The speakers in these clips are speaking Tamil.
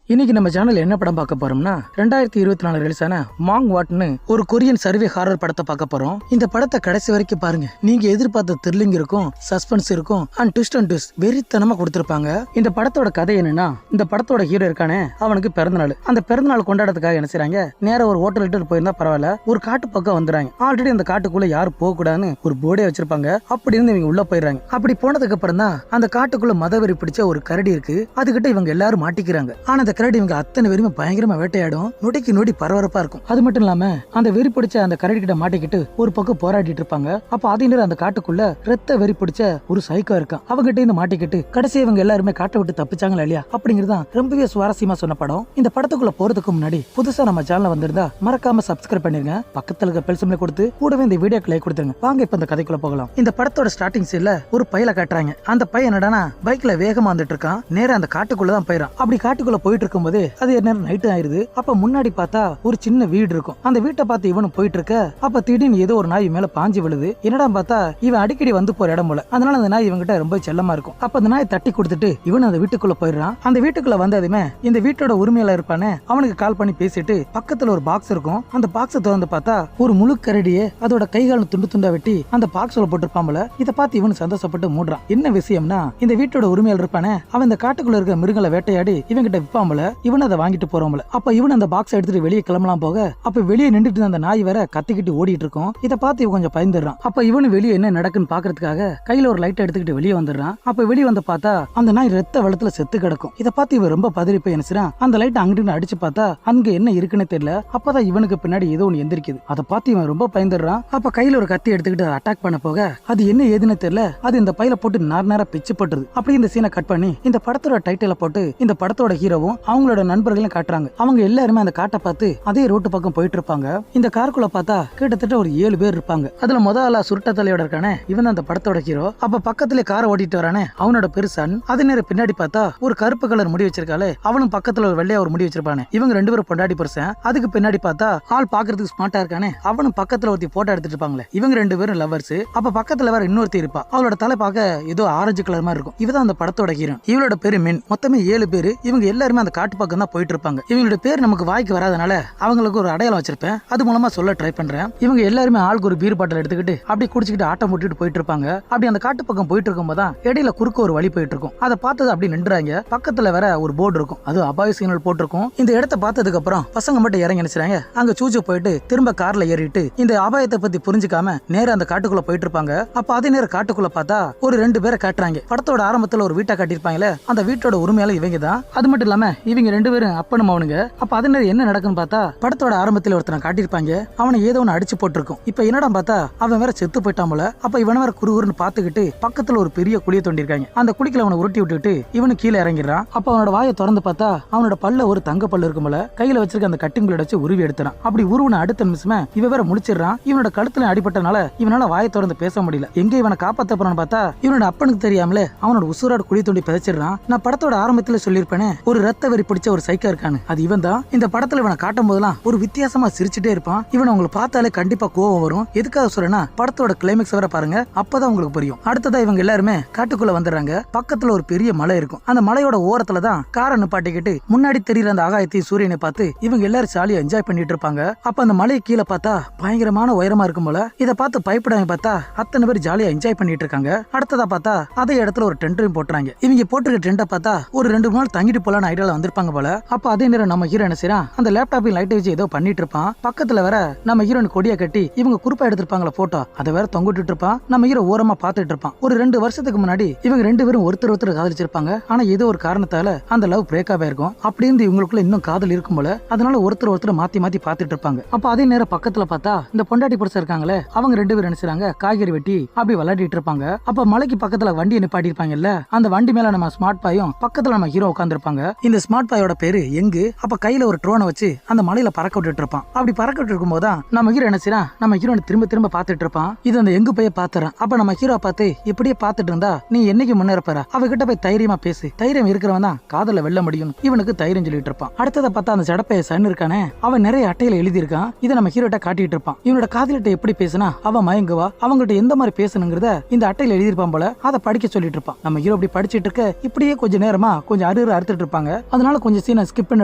இன்னைக்கு நம்ம சேனல் என்ன படம் பார்க்க போறோம்னா 2024 ரிலீஸான மாங் வாட்னு ஒரு கொரியன் சர்வே ஹாரர் படத்தை பார்க்க போறோம். இந்த படத்தை கடைசி வரைக்கும் பாருங்க. நீங்க எதிர்பார்த்த த்ரில்லிங் இருக்கும், சஸ்பென்ஸ் இருக்கும், அண்ட் ட்விஸ்ட் வெறித்தனமா கொடுத்திருப்பாங்க. இந்த படத்தோட கதை என்னன்னா, இந்த படத்தோட ஹீரோ இருக்கானே அவனுக்கு பிறந்தநாள். அந்த பிறந்தநாள் கொண்டாடத்துக்காக என்ன செய்றாங்க, நேரம் ஒரு ஹோட்டல் கிட்ட போயிருந்தா பரவாயில்ல, ஒரு காட்டு பக்கம் வந்துறாங்க. ஆல்ரெடி அந்த காட்டுக்குள்ள யாரும் போக கூடாதுன்னு ஒரு போர்டே வச்சிருப்பாங்க. அப்படி இருந்து இவங்க உள்ள போயிடுறாங்க. அப்படி போனதுக்கு அப்புறம் தான் அந்த காட்டுக்குள்ள மதவெறி பிடிச்ச ஒரு கரடி இருக்கு. அதுகிட்ட இவங்க எல்லாரும் மாட்டிக்கிறாங்க. ஆனா அந்த கரடி இவங்க அத்தனை பேருமே பயங்கரமா வேட்டையாடும். நொடிக்கு நொடி பரபரப்பா இருக்கும். அது மட்டும் இல்லாம அந்த வெறி பிடிச்ச அந்த கரடி கிட்ட மாட்டிக்கிட்டு ஒரு பக்கம் போராடிட்டு இருப்பாங்க. அப்ப அதே நேரம் அந்த காட்டுக்குள்ள ரத்த வெறி பிடிச்ச ஒரு சைக்கோ இருக்கான். அவங்கிட்ட இருந்து மாட்டிக்கிட்டு கடைசி இவங்க எல்லாருமே காட்டை விட்டு தப்பிச்சாங்களா இல்லையா அப்படிங்கிறதான் ரொம்பவே சுவாரஸ்யமா சொன்ன படம். இந்த படத்துக்குள்ள போறதுக்கு முன்னாடி புதுசா நம்ம சேனல் வந்திருந்தா மறக்காம சப்ஸ்கிரைப் பண்ணிருங்க. பக்கத்துல இருக்க பெல் சிம்பலை கொடுத்து கூடவே இந்த வீடியோக்கு லைக் கொடுத்துருங்க. வாங்க இப்ப இந்த கதைக்குள்ள போகலாம். இந்த படத்தோட ஸ்டார்டிங் சீன்ல ஒரு பையல காட்டுறாங்க. அந்த பையன் என்னடானா பைக்ல வேகமா வந்துட்டு இருக்கான். நேரா அந்த காட்டுக்குள்ளதான் போயிடான். அப்படி காட்டுக்குள்ள போயிட்டு இருக்கும்போது அது என்ன நைட் ஆயிருது. அப்ப முன்னாடி பார்த்தா ஒரு சின்ன வீடு இருக்கும். அந்த வீட்டை பார்த்து இவனும் போயிட்டு இருக்க. அப்ப திடீர்னு ஏதோ ஒரு நாய் மேல பாஞ்சு விழுது. என்னடா பார்த்தா இவன் அடிக்கடி வந்து போற இடம் போல. அதனால அந்த நாய் இவங்கிட்ட ரொம்ப செல்லமா இருக்கும். அப்ப அந்த நாய் தட்டி கொடுத்துட்டு இவன் அந்த வீட்டுக்குள்ள போயிடுறான். அந்த வீட்டுக்குள்ள வந்ததுமே இந்த வீட்டோட உரிமையில இருப்பானே அவனுக்கு கால் பண்ணி பேசிட்டு பக்கத்துல ஒரு பாக்ஸ் இருக்கும். அந்த பாக்ஸ் திறந்து பார்த்தா ஒரு முழு கரடியே அதோட கைகால துண்டு துண்டா வெட்டி அந்த பாக்ஸ்ல போட்டுருப்பாம்பல. இதை பார்த்து இவனு சந்தோஷப்பட்டு மூடுறான். என்ன விஷயம்னா, இந்த வீட்டோட உரிமையில இருப்பானே அவன் இந்த காட்டுக்குள்ள இருக்க மிருகங்களை வேட்டையாடி இவங்கிட்ட விற்பாம்பல. இவன் அதை வாங்கிட்டு போறோம்ல. அப்ப இவன் அந்த பாக்ஸ் எடுத்துட்டு வெளியே கிளம்பலாம் போக, அப்ப வெளியே நின்றுட்டு அந்த நாய் வேற கத்திக்கிட்டு ஓடிட்டு இருக்கும். இதை பார்த்து இவன் கொஞ்சம் பயந்துடுறான். அப்ப இவனு வெளியே என்ன நடக்குன்னு பாக்குறதுக்காக கையில ஒரு லைட் எடுத்துக்கிட்டு வெளியே வந்துடுறான். அப்ப வெளியே வந்து பார்த்தா அந்த நாய் ரத்த வெள்ளத்துல செத்து கிடக்கும். இதை பார்த்து இவன் ரொம்ப பதறி போய் என்ன அந்த லைட் அங்கிட்டு அடிச்சு பார்த்தா அங்க என்ன இருக்குன்னு தெரியல. அப்பதான் இவனுக்கு பின்னாடி ஏதோ ஒண்ணு எந்திரிக்குது. அதை பார்த்து இவன் ரொம்ப பயந்துடுறான். அப்ப கையில ஒரு கத்தி எடுத்துக்கிட்டு அட்டாக் பண்ண போக அது என்ன ஏதுன்னு தெரியல. அது இந்த பையில போட்டு நேரா பிச்சு போட்டுருது. அப்படி இந்த சீனை கட் பண்ணி இந்த படத்தோட டைட்டில போட்டு இந்த படத்தோட ஹீரோவும் அவங்களோட நண்பர்களும் காட்டுறாங்க. அவங்க எல்லாருமே அந்த காட்டை பார்த்து அதே ரோட்டு பக்கம் போயிட்டு இருப்பாங்க. இந்த காருக்குள்ள பார்த்தா கிட்டத்தட்ட ஒரு 7 பேர் இருப்பாங்க. அதுல முதல்ல சுருட்ட தலையோட இருக்கானே இவன் அந்த படத்தோட ஹீரோ. அப்ப பக்கத்துல காரை ஓட்டிட்டு வரானே அவனோட பெருசன். அதே நேரம் பின்னாடி பார்த்தா ஒரு கருப்பு கலர் முடி வச்சிருக்காளே அவனும் பக்கத்துல ஒரு வெள்ளையா ஒரு முடி வச்சிருப்பானே. இவங்க 2 பேரும் பொண்டாடி பெருசன். அதுக்கு பின்னாடி பார்த்தா ஆள் பாக்குறதுக்கு ஸ்மார்ட்டா இருக்கானே அவனும் பக்கத்துல ஒருத்தி போட்டோ எடுத்துட்டு இருப்பாங்களே. இவங்க 2 பேரும் லவர்ஸ். அப்ப பக்கத்துல வேற இன்னொருத்தி இருப்பா. அவளோட தலை பார்க்க ஏதோ ஆரஞ்சு கலர் மாதிரி இருக்கும். இவதான் அந்த படத்தோட ஹீரோ. இவளோட பேரு மின். மொத்தமே 7 பேரு. இவங்க எல்லாருமே அந்த காட்டு பக்கம் தான் போயிட்டு இருப்பாங்க. இவங்களோட பேர் நமக்கு வாய்க்கு வராதனால அவங்களுக்கு ஒரு அடையாளம் வச்சிருப்பேன். அது மூலமா சொல்ல ட்ரை பண்றேன். இவங்க எல்லாருமே ஆளுக்கு ஒரு பீர் பாட்டில் எடுத்துக்கிட்டு அப்படி குடிச்சிட்டு ஆட்டம் போட்டுட்டு போயிட்டு இருப்பாங்க. அப்படி அந்த காட்டு பக்கம் போயிட்டு இருக்கும்போது தான் இடையில குறுக்க ஒரு வழி போயிட்டு இருக்கும். அதை பார்த்தது அப்படி நின்றாங்க. பக்கத்துல வேற ஒரு போர்டு இருக்கும். அது அபாய சிக்னல் போட்டிருக்கும். இந்த இடத்தை பார்த்ததுக்கு அப்புறம் பசங்க மட்டும் இறங்கி நினைச்சாங்க. அங்க சூச்சு போயிட்டு திரும்ப கார்ல ஏறிட்டு இந்த அபாயத்தை பத்தி புரிஞ்சுக்காம நேரம் அந்த காட்டுக்குள்ள போயிட்டு இருப்பாங்க. அப்ப அதே நேரம் காட்டுக்குள்ள பார்த்தா ஒரு 2 பேரை காட்டுறாங்க. படத்தோட ஆரம்பத்துல ஒரு வீட்டை காட்டியிருப்பாங்களே அந்த வீட்டோட உரிமையால இவங்க தான். அது மட்டும் இல்லாம இவங்க 2 பேரும் அப்பனும் அவனுங்க. அப்ப அதே நேரம் என்ன நடக்குன்னு பார்த்தா படத்தோட ஆரம்பத்துல ஒருத்தனை காட்டியிருப்பாங்க. அவனை ஏதோ ஒன்று அடிச்சு போட்டிருக்கும். இப்ப என்னடா பார்த்தா அவன் வேற செத்து போயிட்டான் போல. அப்ப இவன வேற குறுகுறுன்னு பாத்துக்கிட்டு பக்கத்துல ஒரு பெரிய குழியை தோண்டிருக்காங்க. அந்த குழிக்குள்ள அவனை உருட்டி விட்டுட்டு இவனு கீழே இறங்கிடுறான். அப்ப அவனோட வாயை திறந்து பார்த்தா அவனோட பல்ல ஒரு தங்க பல்லு இருக்கும் போல. கையில வச்சிருக்க அந்த கட்டிங் பிளேட் வச்சு உருவி எடுத்துறான். அப்படி உருவன அடுத்த நிமிஷமே இவன் வேற முடிச்சிடறான். இவனோட கழுத்துல அடிபட்டனால இவனால வாயை திறந்து பேச முடியல. எங்க இவனை காப்பாத்த போறான்னு பார்த்தா இவனோட அப்பனுக்கு தெரியாமலே அவனோட உசுரோட குழி தோண்டி பிதைச்சிடறான். நான் படத்தோட ஆரம்பத்துல சொல்லியிருப்பேனே ஒரு ரத்த வெறி பிடிச்ச ஒரு சைக்கோ இருக்கானு, அது இவன் தான். இந்த படத்துல இவனை காட்டும் போதெல்லாம் ஒரு வித்தியாசமா சிரிச்சுட்டே இருப்பான். இவன் உங்களை பார்த்தாலே கண்டிப்பா கோவம் வரும். எதுக்காக சொல்றேன்னா படத்தோட கிளைமேக்ஸ் வர பாருங்க, அப்பதான் உங்களுக்கு புரியும். அடுத்ததா இவங்க எல்லாருமே காட்டுக்குள்ள வந்துடுறாங்க. பக்கத்துல ஒரு பெரிய மலை இருக்கும். அந்த மலையோட ஓரத்துல தான் காரை நிப்பாட்டிக்கிட்டு முன்னாடி தெரியற அந்த ஆகாயத்தையும் சூரியனை பார்த்து இவங்க எல்லாரும் ஜாலியா என்ஜாய் பண்ணிட்டு இருப்பாங்க. அப்ப அந்த மலை கீழே பார்த்தா பயங்கரமான உயரமா இருக்கும் போல. இதை பார்த்து பயப்படாம பார்த்தா அத்தனை பேர் ஜாலியா என்ஜாய் பண்ணிட்டு இருக்காங்க. அடுத்ததா பார்த்தா அதே இடத்துல ஒரு டென்ட்டையும் போட்டுறாங்க. இவங்க போட்டிருக்க டென்ட்டை பார்த்தா ஒரு 2 நாள் தங்கிட்டு போலான்னு ஐடியால வந்திருப்பாங்க போல. அப்ப அதே நேரம் நம்ம ஹீரோ என்ன செய்யறான், அந்த லேப்டாப்பில் லைட் வச்சு ஏதோ பண்ணிட்டு இருப்பான். பக்கத்துல வேற நம்ம ஹீரோயின் கொடியை கட்டி இவங்க குறிப்பா எடுத்திருப்பாங்களா போட்டோ, அதை வேற தொங்கிட்டு இருப்பான். நம்ம ஹீரோ ஓரமா பாத்துட்டு இருப்பான். ஒரு 2 வருஷத்துக்கு முன்னாடி இவங்க 2 பேரும் ஒருத்தர் காதலிச்சிருப்பாங்க. ஆனா ஏதோ ஒரு காரணத்தால அந்த லவ் பிரேக் ஆகி இருக்கும். அப்படி இருந்து இவங்களுக்குள்ள இன்னும் காதல் இருக்கும் போல. அதனால ஒருத்தர் மாத்தி மாத்தி பாத்துட்டு இருப்பாங்க. அப்ப அதே நேரம் பக்கத்துல பார்த்தா இந்த பொண்டாட்டி புருஷன் இருக்காங்களே அவங்க 2 பேரும் நினைச்சாங்க காய்கறி வெட்டி அப்படி விளையாடிட்டு இருப்பாங்க. அப்ப மலைக்கு பக்கத்துல வண்டி நிப்பாட்டி இருப்பாங்கல்ல, அந்த வண்டி மேல நம்ம ஸ்மார்ட் பாயும் பக்கத்துல நம்ம ஹீரோ உட்கார்ந்து இருப்பாங்க. இந்த ஸ்மார்ட் பாயோட பேரு எங்கு. அப்ப கையில ஒரு ட்ரோனை வச்சு அந்த மலையில பறக்க விட்டுட்டு இருப்பான். அப்படி பறக்க விட்டு இருக்கும் போதுதான் நம்ம ஹீரோ என்ன செய்யறான், நம்ம ஹீரோனை திரும்ப பாத்துட்டு இருப்பான். இது அந்த எங்கு போய் பாத்துறான். அப்ப நம்ம ஹீரோ பார்த்து இப்படியே பாத்துட்டு இருந்தா நீ என்னைக்கு முன்னேறப்பற, அவகிட்ட போய் தைரியமா பேசு, தைரியம் இருக்கிறவன் தான் காதல வெல்ல முடியும், இவனுக்கு தைரியம் சொல்லிட்டு இருப்பான். அடுத்ததை பார்த்தா அந்த ஜடப்பைய சன் இருக்கானே அவன் நிறைய அட்டையில எழுதி இருக்கான். இதை நம்ம ஹீரோட்ட காட்டிட்டு இருப்பான். இவனோட காதலிட்ட எப்படி பேசுனா அவன் மயங்குவா, அவங்ககிட்ட எந்த மாதிரி பேசணுங்கிறத இந்த அட்டையில எழுதியிருப்பான் போல. அதை படிக்க சொல்லிட்டு இருப்பான். நம்ம ஹீரோ அப்படி படிச்சிட்டு இருக்க இப்படியே கொஞ்ச நேரமா கொஞ்சம் அறுத்துட்டு இருப்பாங்க. அதனால கொஞ்சம் சீனை ஸ்கிப் பண்ண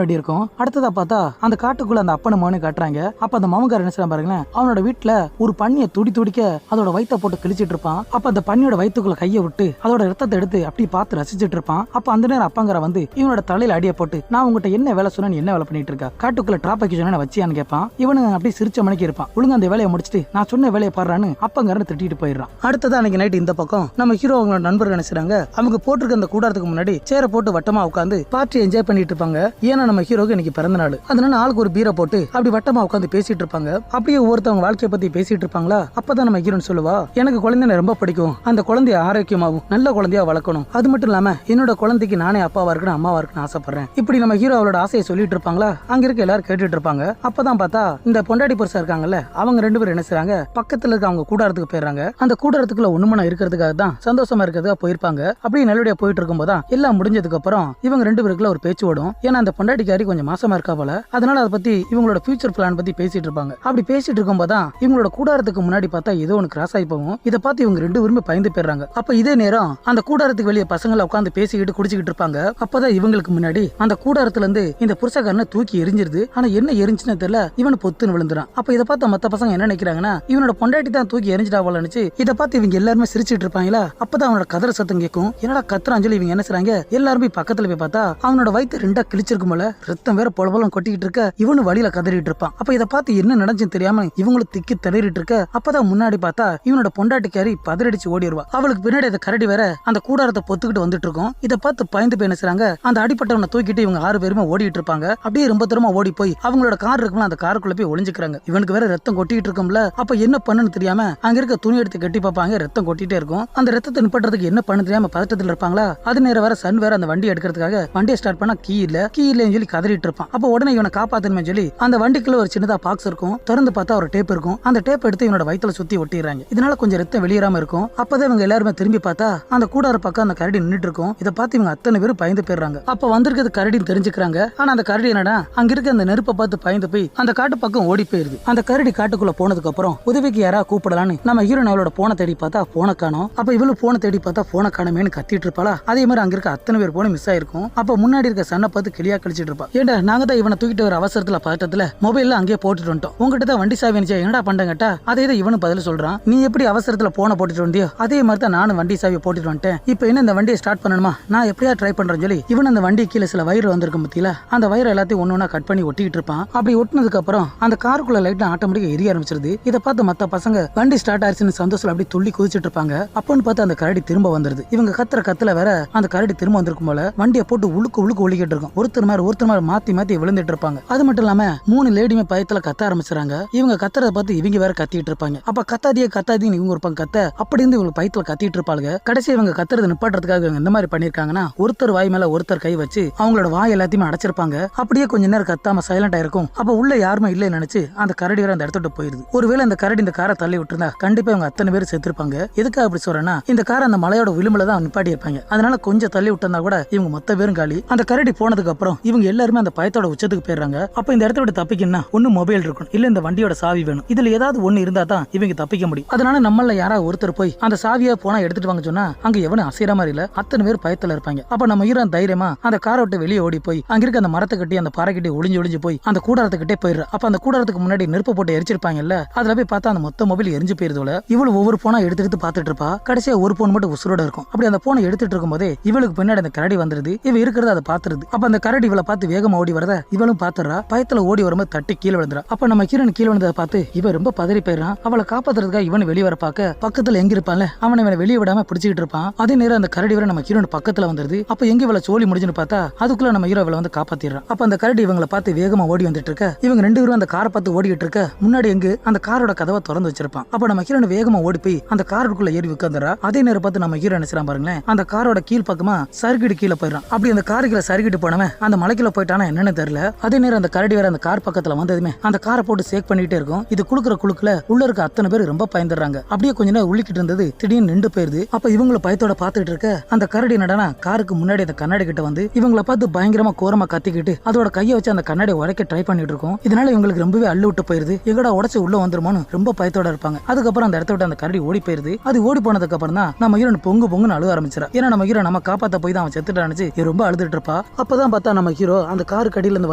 வேண்டி இருக்கும். அடுத்ததா பார்த்தா அந்த காட்டுக்குள்ள அந்த அப்பனை மகனை காட்டுறாங்க. அப்ப அந்த மாமங்கார என்ன செய்யலாம் பாருங்களேன், அவனோட வீட்டுல ஒரு பன்னியை துடிக்க அதோட வயித்தை போட்டு கிழிச்சிட்டு இருப்பான். அப்ப அந்த பன்னியோட வயிற்றுக்குள்ள கையை விட்டு அதோட ரத்தத்தை எடுத்து அப்படி பார்த்து ரசிச்சிட்டு இருப்பான். அப்ப அந்த நேரம் அப்பங்கிற வந்து இவனோட தலையில அடிய போட்டு, நான் உங்ககிட்ட என்ன வேலை சொன்ன, என்ன வேலை பண்ணிட்டு இருக்கா, காட்டுக்குள்ள டிராப் வைக்க சொன்ன வச்சியான்னு கேட்பான். இவனு அப்படி சிரிச்ச மணிக்கு இருப்பான். ஒழுங்கு அந்த வேலையை முடிச்சுட்டு நான் சொன்ன வேலையை பாடுறான்னு அப்பங்காரன் திட்டிட்டு போயிடுறான். அடுத்தது அன்னைக்கு நைட் இந்த பக்கம் நம்ம ஹீரோ அவங்களோட நண்பர்கள் நினைச்சாங்க, அவங்க போட்டிருக்க அந்த கூடாரத்துக்கு முன்னாடி சேர போட்டு வட்டமா உட்காந்து பார்ட்டி என்ஜாய் பண்ணிட்டு இருப்பாங்க. ஏன்னா நம்ம ஹீரோக்கு இன்னைக்கு பிறந்த நாள். அதனால ஆளுக்கு ஒரு பீரை போட்டு அப்படி வட்டமா உட்காந்து பேசிட்டு இருப்பாங்க. அப்படியே ஒவ்வொருத்தவங்க வாழ்க்கையை பத்தி பேசிட்டு இருப்பாங்களா. அப்பதான் நம்ம ஹீரோன்னு சொல்லுவா, எனக்கு குழந்தை ரொம்ப பிடிக்கும், அந்த குழந்தைய ஆரோக்கியமாவும் நல்ல குழந்தையா வளர்க்கணும், அது மட்டும் இல்லாம என்னோட குழந்தைக்கு நானே அப்பாவா இருக்கணும் அம்மாவா இருக்கணும் ஆசைப்படுறேன். இப்படி நம்ம ஹீரோ அவளோட ஆசையை சொல்லிட்டு இருப்பாங்களா. அங்க இருக்க எல்லாரும் கேட்டுட்டு இருப்பாங்க. அப்பதான் பார்த்தா இந்த பொண்டாடி புருஷா இருக்காங்கல்ல, அவங்க ரெண்டு பேரும் என்ன செய்றாங்க, பக்கத்துல இருக்க அவங்க கூடாரத்துக்கு போயிடுறாங்க. அந்த கூடாரத்துக்குள்ள ஒண்ணுமனா இருக்கிறதுக்காக தான், சந்தோஷமா இருக்கிறதுக்காக போயிருப்பாங்க. அப்படியே நல்லபடியா போயிட்டு இருக்கும்போது எல்லாம் முடிஞ்சதுக்கு அப்புறம் இவங்க ரெண்டு பேருக்குள்ள ஒரு பேச்சு ஓடும். ஏன்னா அந்த பொண்டாட்டிக்காரி கொஞ்சம் மாசமா இருக்கா போல. அதனால அதை பத்தி இவங்களோட ஃபியூச்சர் பிளான் பத்தி பேசிட்டு இருப்பாங்க. அப்படி பேசிட்டு இருக்கும்போது இவங்களோட கூடாரத்துக்கு முன்னாடி பார்த்தா ஏதோ ஒன்று கிராஸ் ஆகி போகும். இதை பார்த்து இவங்க ரெண்டு பேருமே பயந்து போயிடுறாங்க. அப்ப இதே நேரம் அந்த கூடாரத்துக்கு வெளியே பசங்களை உட்காந்து பேசிக்கிட்டு குடிச்சுக்கிட்டு இருப்பாங்க. அப்பதான் இவங்களுக்கு முன்னாடி அந்த கூடாரத்துல இருந்து இந்த புருஷக்காரனை தூக்கி எரிஞ்சிருது. ஆனா என்ன எரிஞ்சுன்னு தெரியல, இவன் பொத்துன்னு விழுந்துறான். அப்ப இதை பார்த்த மத்த பசங்க என்ன நினைக்கிறாங்கன்னா, இவனோட பொண்டாட்டி தான் தூக்கி எரிஞ்சிட்டாவல நினைச்சு இதை பார்த்து இவங்க எல்லாருமே சிரிச்சிட்டு இருப்பாங்களா. அப்பதான் அவனோட கதற சத்தம் கேட்கும். என்னடா கத்துறான்னு சொல்லி இவங்க என்ன செய்றாங்க, எல்லாருமே பக்கத்துல போய் பார்த்தா அவனோட வயிற்று ரெண்டா கிழிச்சிருக்கும் போல, ரத்தம் வேற பொலபலம் கொட்டிக்கிட்டு இருக்க. இவனு வழியில கதறிட்டு இருப்பான். அப்ப இதை பார்த்து என்ன நடந்துச்சுன்னு தெரியாம இவங்களும் திக்கி திணறிட்டு இருக்க. அப்பதான் முன்னாடி பார்த்தா இவனோட பொண்டாட்டிக்காரி பதறடிச்சு ஓடிடுவா. அவளுக்கு பின்னாடி அந்த கரடி வேற அந்த கூடாரத்தை பொத்துக்கிட்டு வந்துட்டு இருக்கும். இதை பார்த்து பயந்து போய் என்ன செய்றாங்க, அந்த அடிப்பட்டவனை தூக்கிட்டு இவங்க 6 பேருமே ஓடிட்டு இருப்பாங்க. அப்படியே ரொம்ப தூரமா ஓடி போய் அவங்களோட கார் இருக்கும்ல, அந்த காருக்குள்ள போய் ஒளிஞ்சுக்கிறாங்க. இவனுக்கு வேற ரத்தம் கொட்டிட்டு இருக்கும்ல. அப்ப என்ன பண்ணுன்னு தெரியாம அங்க இருக்க துணி எடுத்து கட்டி பார்ப்பாங்க. ரத்தம் கொட்டிட்டே இருக்கும். அந்த ரத்தத்தை நிப்பட்டுறதுக்கு என்ன பண்ணு தெரியாம பதட்டத்துல இருப்பாங்களா. அது நேரம் வேற சன் வேற அந்த வண்டி எடுக்கிறதுக்காக வண்டியை ஸ்டார்ட் பண்ணா கீ இல்லன்னு சொல்லி கதறிட்டு இருப்பான். அப்ப உடனே இவனை காப்பாத்தணுமே சொல்லி அந்த வண்டிக்குள்ள ஒரு சின்னதா பாக்ஸ் இருக்கும். திறந்து பார்த்தா ஒரு டேப் இருக்கும். அந்த டேப் எடுத்து இவனோட வயித்துல சுத்தி ஒட்டிடுறாங்க. இதனால கொஞ்சம் ரத்தம் வெளியேறாம இருக்கும். அப்பதான் இவங்க எல்லாருமே திரும்பி பார்த்தா அந்த கூடார பக்கம் அந்த கரடி நின்னுட்டு இருக்கும். இதை பார்த்து இவங்க அத்தனை பேரும் பயந்து போயிடுறாங்க. அப்ப வந்திருக்கிறது கரடின்னு தெரிஞ்சுக்கிறாங்க. ஆனா அந்த கரடி என்னடா, அங்க இருக்க அந்த நெருப்பை பார்த்து பயந்து போய் அந்த காட்டு பக்கம் ஓடி போயிருது. அந்த கரடி காட்டுக்குள்ள போனதுக்கு அப்புறம் உதவிக்கு யாரா கூப்பிடலான்னு நம்ம ஹீரோன் அவளோட போனை தேடி பார்த்தா போனை காணோம். அப்ப இவளு போனை தேடி பார்த்தா போனை காணமேன்னு கத்திட்டு இருப்பாளா. அதே மாதிரி அங்க இருக்க அத்தனை பேர் போன மிஸ் ஆயிருக்கும். அப்ப முன்னாடி இருக்க சன்னை பார்த்து கிளியா கழிச்சிட்டு இருப்பா. ஏண்டா, நாங்க தான் இவனை தூக்கிட்டு வர அவசரத்துல பதட்டத்துல மொபைல்ல அங்கேயே போட்டுட்டு வந்துட்டோம், உங்ககிட்ட தான் வண்டி சாவி இருந்துச்சு, என்னடா பண்றேங்கட்டா. அதே தான் இவனு பதில் சொல்றான், நீ எப்படி அவசரத்துல போனை போட்டுட்டு வந்தியோ அதே மாதிரி தான் நானும் வண்டி சாவியை போட்டுட்டு வந்துட்டேன். இப்ப என்ன இந்த வண்டியை ஸ்டார்ட் பண்ணணுமா, நான் எப்படியா ட்ரை பண்றேன்னு சொல்லி இவன் அந்த வண்டி கீழே சில வயிறு வந்திருக்கும் பத்தியில அந்த வயிறு எல்லாத்தையும் ஒன்னொன்னா கட் பண்ணி ஒட்டிட்டு இருப்பான். அப்படி ஒட்டினதுக்கு அப்புறம் அந்த காருக்குள்ள லைட் ஆட்டோமேட்டிக்கா எரிய ஆரம்பிச்சிருது. இதை பார்த்து மத்த பசங்க வண்டி ஸ்டார்ட் ஆயிடுச்சுன்னு சந்தோஷம் அப்படி துள்ளி குதிச்சிட்டு இருப்பாங்க. அப்பன்னு பார்த்து அந்த கரடி திரும்ப வந்துருது. இவங்க கத்துல வேற அந்த கரடி திரும்ப வந்திருக்கும் போல வண்டியை போட்டு உழுக்கு ஒழிக்கிட்டு இருக்கும். ஒருத்தர் மாதிரி மாத்தி விழுந்துட்டு இருப்பாங்க. அது மட்டும் இல்லாம 3 லேடியுமே பயத்துல கத்த ஆரம்பிச்சாங்க. இவங்க கத்துறத பார்த்து இவங்க வேற கத்திட்டு இருப்பாங்க. அப்ப கத்தாதீன்னு இவங்க ஒரு பக்கம் கத்த, அப்படி இருந்து இவங்க பயத்துல கத்திட்டு இருப்பாங்க. கடைசி இவங்க கத்துறது நிப்பாட்டுறதுக்காக இவங்க இந்த மாதிரி பண்ணிருக்காங்கன்னா, ஒருத்தர் வாய் மேல ஒருத்தர் கை வச்சு அவங்களோட வாய் எல்லாத்தையுமே அடைச்சிருப்பாங்க. அப்படியே கொஞ்ச நேரம் கத்தாம சைலண்டா இருக்கும். அப்ப உள்ள யாருமே இல்லைன்னு நினைச்சு அந்த கரடி வேற அந்த இடத்துட்டு போயிருது. ஒருவேளை அந்த கரடி இந்த காரை தள்ளி விட்டுருந்தா கண்டிப்பா இவங்க அத்தனை பேர் செத்துருப்பாங்க. எதுக்காக அப்படி சொல்றேன்னா, இந்த காரை அந்த மலையோட விளிம்புல தான் நிப்பாட்டி இருப்பாங்க. அதனால கொஞ்சம் தள்ளி விட்டா கூட இவங்க மொத்த பேரும் காலி. அந்த கரடி போனதுக்கு அப்புறம் இவங்க எல்லாருமே அந்த பயத்தோட உச்சத்துக்கு போயிடுறாங்க. அப்ப இந்த இடத்த விட்டு தப்பிக்கணும்னா ஒண்ணு மொபைல் இருக்கணும், இல்ல இந்த வண்டியோட சாவி வேணும். இதுல ஏதாவது ஒண்ணு இருந்தா தான் இவங்க தப்பிக்க முடியும். அதனால நம்மள யாராவது ஒருத்தர் போய் அந்த சாவியா போனா எடுத்துட்டு வாங்க சொன்னா அங்க எவனும் அசைற மாதிரி இல்ல, அத்தனை பேர் பயத்துல இருப்பாங்க. அப்ப நம்ம ஹீரோ தைரியமா அந்த காரை விட்டு வெளியே ஓடி போய் அங்க இருக்க அந்த மரத்தை கட்டி அந்த பாறை கட்டி ஒளிஞ்சு போய் அந்த கூடாரத்துக்கிட்டே போயிடுற. அப்ப அந்த கூடாரத்துக்கு முன்னாடி நெருப்பு போட்டு எரிச்சிருப்பாங்கல்ல, அதுல போய் பார்த்தா அந்த மொத்த மொபைல் எரிஞ்சு போயிருதுல. இவளு ஒவ்வொரு போனா எடுத்து பாத்துட்டு இருப்பா. கடைசியா ஒரு போன் மட்டும் உசுரோட இருக்கும். அப்படி அந்த போனை எடுத்துட்டு இருக்கும் போதே இவளுக்கு பின்னாடி அந்த கரடி வந்துருது. இவ இருக்கிறத அதை பாத்துருது. அப்ப அந்த கரடி இவளை பார்த்து வேகமா ஓடி வரத இவளும் பாத்துறா. பயத்துல ஓடி வரும்போது தட்டி கீழே விழுந்துறா. அப்ப நம்ம ஹீரோன் கீழே விழுந்ததை பார்த்து இவ ரொம்ப பதறி போயிடறான். அவளை காப்பாத்துறதுக்காக இவன் வெளியே வர பார்க்க பக்கத்துல எங்க இருப்பான்ல அவனை வெளியே விடாம பிடிச்சிட்டு இருப்பான். அதே நேரம் அந்த கரடி வர நம்ம ஹீரோன் பக்கத்துல வந்துருது. அப்ப எங்க இவளை சோழி முடிஞ்சுன்னு பார்த்தா அதுக்குள்ள நம்ம ஹீரோ இவளை வந்து காப்பாத்திடுறான். அப்ப அந்த கரடி இவங்களை பார்த்து வேகமா ஓடி வந்துட்டு இருக்க. இவங்க ரெண்டு பேரும் அந்த காரை பார்த்து ஓடிட்டு இருக்க. முன்னாடி எங்க அந்த காரோட கதவை திறந்து வச்சிருப்பான். அப்ப நம்ம ஹீரோன் வேகமா ஓடி போய் அந்த காருக்குள்ள ஏறி உட்கார்ந்துறா. அதே நேரம் பார்த்து நம்ம ஹீரோ நினைச்சான் பாருங்களேன், அந்த காரோட கீழ் பக்கமா சறுக்கிட்டு கீழே போயிடறான். அப்படி அந்த காருக்குள்ள சறுக்கிட்டு போனவன் அந்த மலைக்குள்ள போயிட்டானா என்னன்னு தெரியல. அதே நேரம் அந்த கரடி வேற அந்த கார் பக்கத்துல வந்ததுமே அந்த காரை போட்டு சேக் பண்ணிட்டே இருக்கும். இது குளுக்குற குளுக்குல உள்ள இருக்க அத்தனை பேர் ரொம்ப பயந்துடுறாங்க. அப்படியே கொஞ்ச நேரம் உள்ளிக்கிட்டு இருந்தது திடீர்னு நின்று போயிருது. அப்ப இவங்கள பயத்தோட பாத்துட்டு இருக்க அந்த கரடி நடனா காருக்கு முன்னாடி அந்த கண்ணாடி கிட்ட வந்து இவங்களை பார்த்து பயங்கரமா கோரமா கத்திக்கிட்டு அதோட கையை வச்சு அந்த கண்ணாடி உடைக்க ட்ரை பண்ணிட்டு இருக்கும். இதனால இவங்களுக்கு ரொம்பவே அள்ளு விட்டு போயிருது. எங்கடா உடச்சு உள்ள வந்துருமோன்னு ரொம்ப பயத்தோட இருப்பாங்க. அதுக்கப்புறம் அந்த இடத்த விட்டு அந்த கரடி ஓடி போயிருது. அது ஓடி போனதுக்கு அப்புறம் தான் நம்ம ஹீரோன் பொங்குன்னு அழுக ஆரம்பிச்சிடா. ஏன்னா நம்ம ஹீரோ நம்ம காப்பாத்த போய் தான் அவன் செத்துட்டான்னு ரொம்ப அழுதுட்டு இருப்பா. அப்பதான் பார்த்தா நம்ம ஹீரோ அந்த காருக்கு அடியில இருந்து